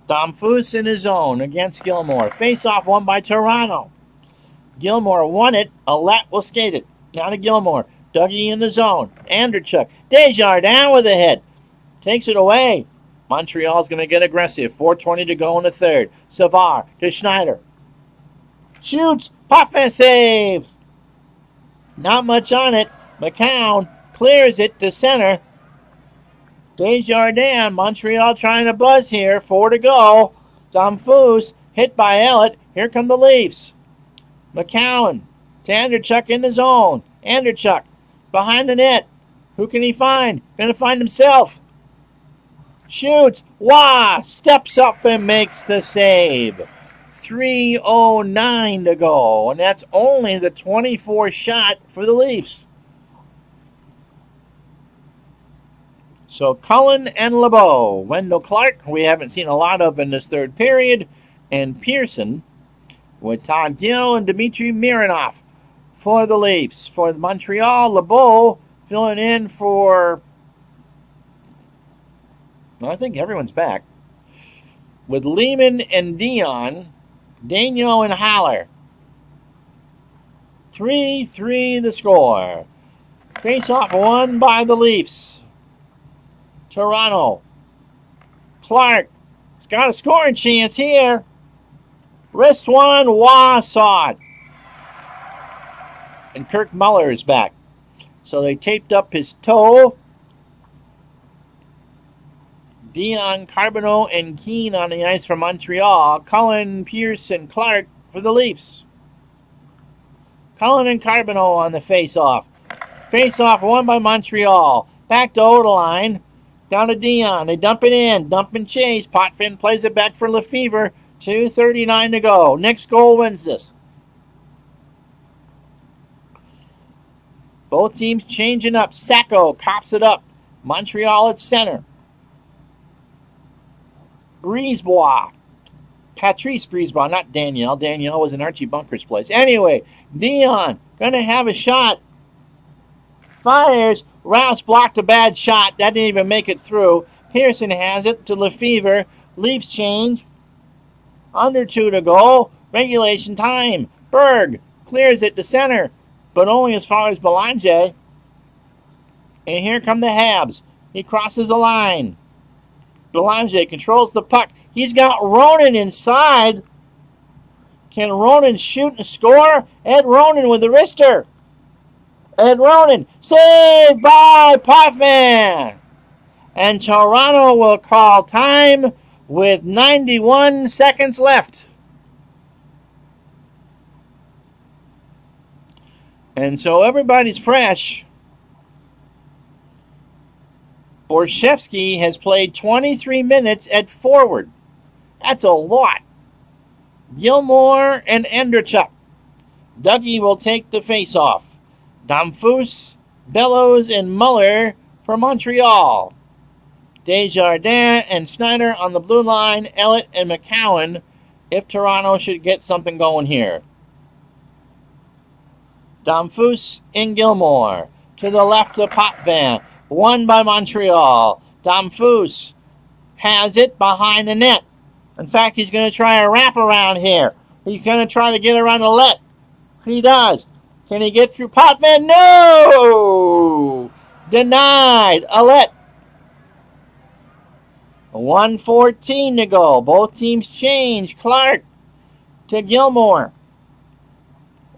Damphus in his zone against Gilmour. Face-off won by Toronto. Gilmour won it. Alette will skate it. Now to Gilmour. Dougie in the zone. Andreychuk. Desjardins with a hit. Takes it away. Montreal's going to get aggressive. 4:20 to go in the third. Savard to Schneider. Shoots. Potvin saves. Not much on it. McCown clears it to center. Desjardins. Montreal trying to buzz here. 4 to go. Damphus hit by Elliott. Here come the Leafs. McCown to Andreychuk in the zone. Andreychuk behind the net. Who can he find? Going to find himself. Shoots. Wah! Steps up and makes the save. 3:09 to go. And that's only the 24th shot for the Leafs. So Cullen and LeBeau. Wendell Clark, we haven't seen a lot of in this third period. And Pearson with Todd Gill and Dmitry Mironov for the Leafs. For Montreal, LeBeau filling in for... well, I think everyone's back. With Lehman and Dion, Daniel and Haller. 3-3 the score. Face-off won by the Leafs. Toronto. Clark. He's got a scoring chance here. Wrist one. Wah saw it. And Kirk Muller is back. So they taped up his toe. Dion, Carbonneau, and Keane on the ice for Montreal. Cullen, Pierce, and Clark for the Leafs. Cullen and Carbonneau on the face-off. Face-off won by Montreal. Back to Odeline. Down to Dion. They dump it in. Dump and chase. Potvin plays it back for Lefevre. 2:39 to go. Next goal wins this. Both teams changing up. Sacco cops it up. Montreal at center. Brisebois. Patrice Brisebois, not Danielle. Danielle was in Archie Bunker's place. Anyway, Dion going to have a shot. Fires. Rouse blocked a bad shot. That didn't even make it through. Pearson has it to Lefevre. Leafs change. Under 2 to go. Regulation time. Berg clears it to center, but only as far as Belanger. And here come the Habs. He crosses the line. Belanger controls the puck. He's got Ronan inside. Can Ronan shoot and score? Ed Ronan with the wrister. Ed Ronan, saved by Potvin. And Toronto will call time with 91 seconds left. And so everybody's fresh. Borshevsky has played 23 minutes at forward. That's a lot. Gilmore and Andreychuk. Dougie will take the face-off. Damphus, Bellows, and Muller for Montreal. Desjardins and Snyder on the blue line. Ellett and McCowan if Toronto should get something going here. Damphus and Gilmore. To the left of Potvin. Won by Montreal. Damphus has it behind the net. In fact, he's going to try a wraparound here. He's going to try to get around Ellett. He does. Can he get through Potvin? No! Denied. Ellett. 1:14 to go. Both teams change. Clark to Gilmore.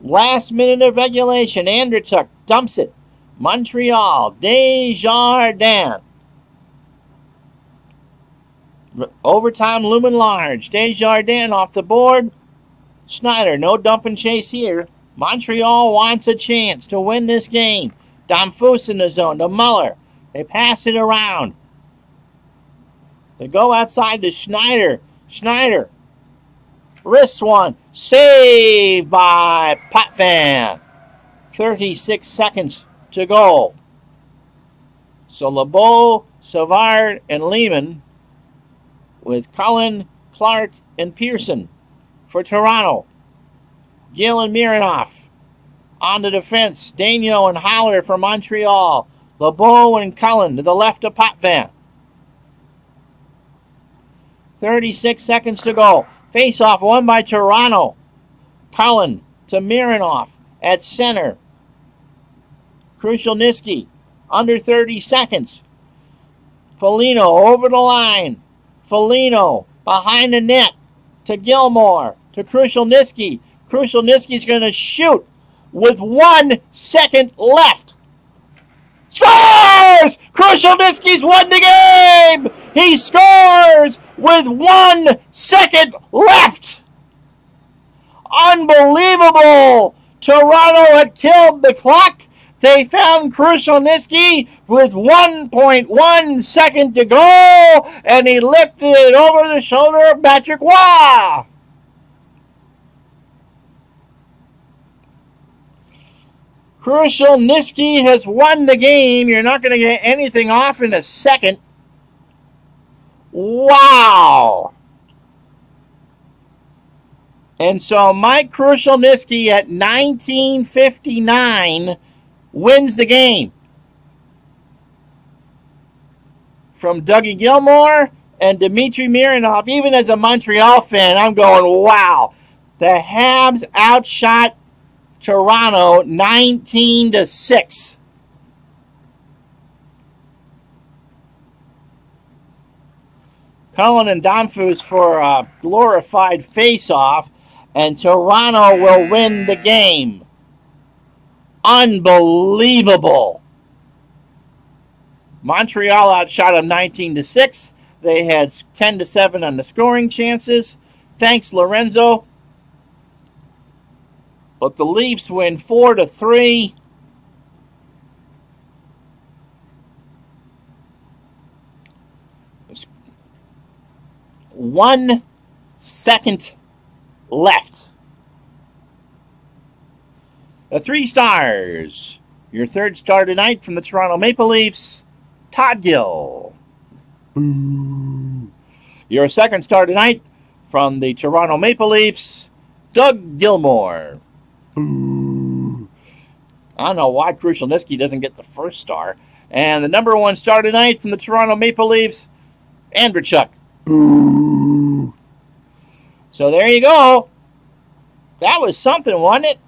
Last minute of regulation. Andreychuk dumps it. Montreal. Desjardins. Overtime looming large. Desjardins off the board. Snyder, no dump and chase here. Montreal wants a chance to win this game. Damphus in the zone to Muller. They pass it around. They go outside to Schneider. Schneider. Wrists one. Saved by Potvin. 36 seconds to go. So LeBeau, Savard, and Lehman with Cullen, Clark, and Pearson for Toronto. Gill and Mironov on the defense. Daigneault and Haller for Montreal. LeBeau and Cullen to the left of Potvin. 36 seconds to go. Face-off won by Toronto. Cullen to Mironov at center. Krushelnyski under 30 seconds. Foligno over the line. Foligno behind the net to Gilmore to Krushelnyski. Krushelnyski's going to shoot with 1 second left. Scores! Krushelnyski's won the game! He scores with 1 second left! Unbelievable! Toronto had killed the clock. They found Krushelnyski with 1.1 second to go, and he lifted it over the shoulder of Patrick Roy. Krushelnyski has won the game. You're not going to get anything off in a second. Wow! And so Mike Krushelnyski at 19:59 wins the game. From Dougie Gilmore and Dmitry Mironov. Even as a Montreal fan, I'm going, wow. The Habs outshot Toronto 19-6. Cullen and Damphus for a glorified face-off, and Toronto will win the game. Unbelievable. Montreal outshot them 19-6. They had 10-7 on the scoring chances. Thanks, Lorenzo. But the Leafs win 4-3. 1 second left. The 3 stars. Your third star tonight from the Toronto Maple Leafs, Todd Gill. Boo. Your second star tonight from the Toronto Maple Leafs, Doug Gilmour. Boo. I don't know why Krushelnyski doesn't get the first star. And the number 1 star tonight from the Toronto Maple Leafs, Andreychuk. Boo. So there you go. That was something, wasn't it?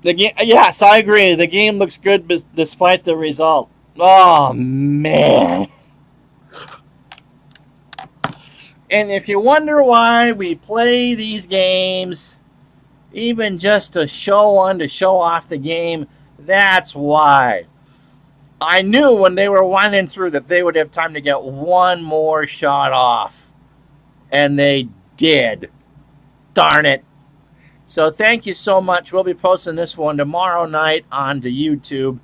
Yes, I agree. The game looks good despite the result. Oh, man. And if you wonder why we play these games, even just to show off the game, that's why. I knew when they were winding through that they would have time to get one more shot off. And they did. Darn it. So thank you so much. We'll be posting this one tomorrow night onto YouTube.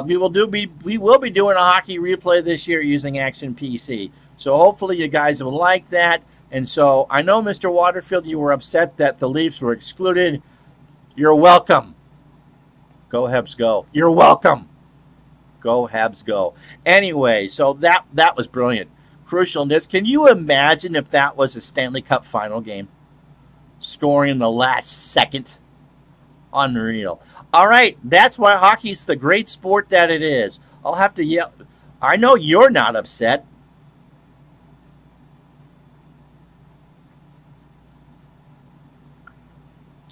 We will be doing a hockey replay this year using Action PC. So hopefully you guys will like that. And so I know, Mr. Waterfield, you were upset that the Leafs were excluded. You're welcome. Go Habs go. You're welcome. Go Habs go. Anyway, so that was brilliant. Krushelnyski. Can you imagine if that was a Stanley Cup final game? Scoring in the last second. Unreal. All right, that's why hockey's the great sport that it is. I'll have to yell. I know you're not upset.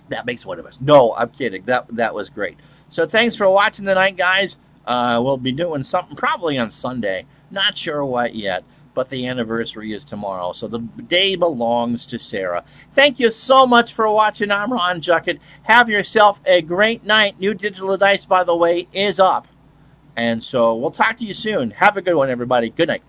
That makes one of us. No, I'm kidding. That was great. So thanks for watching tonight, guys. We'll be doing something probably on Sunday. Not sure what yet. But the anniversary is tomorrow, so the day belongs to Sarah. Thank you so much for watching. I'm Ron Juckett. Have yourself a great night. New Digital Dice, by the way, is up. And so we'll talk to you soon. Have a good one, everybody. Good night.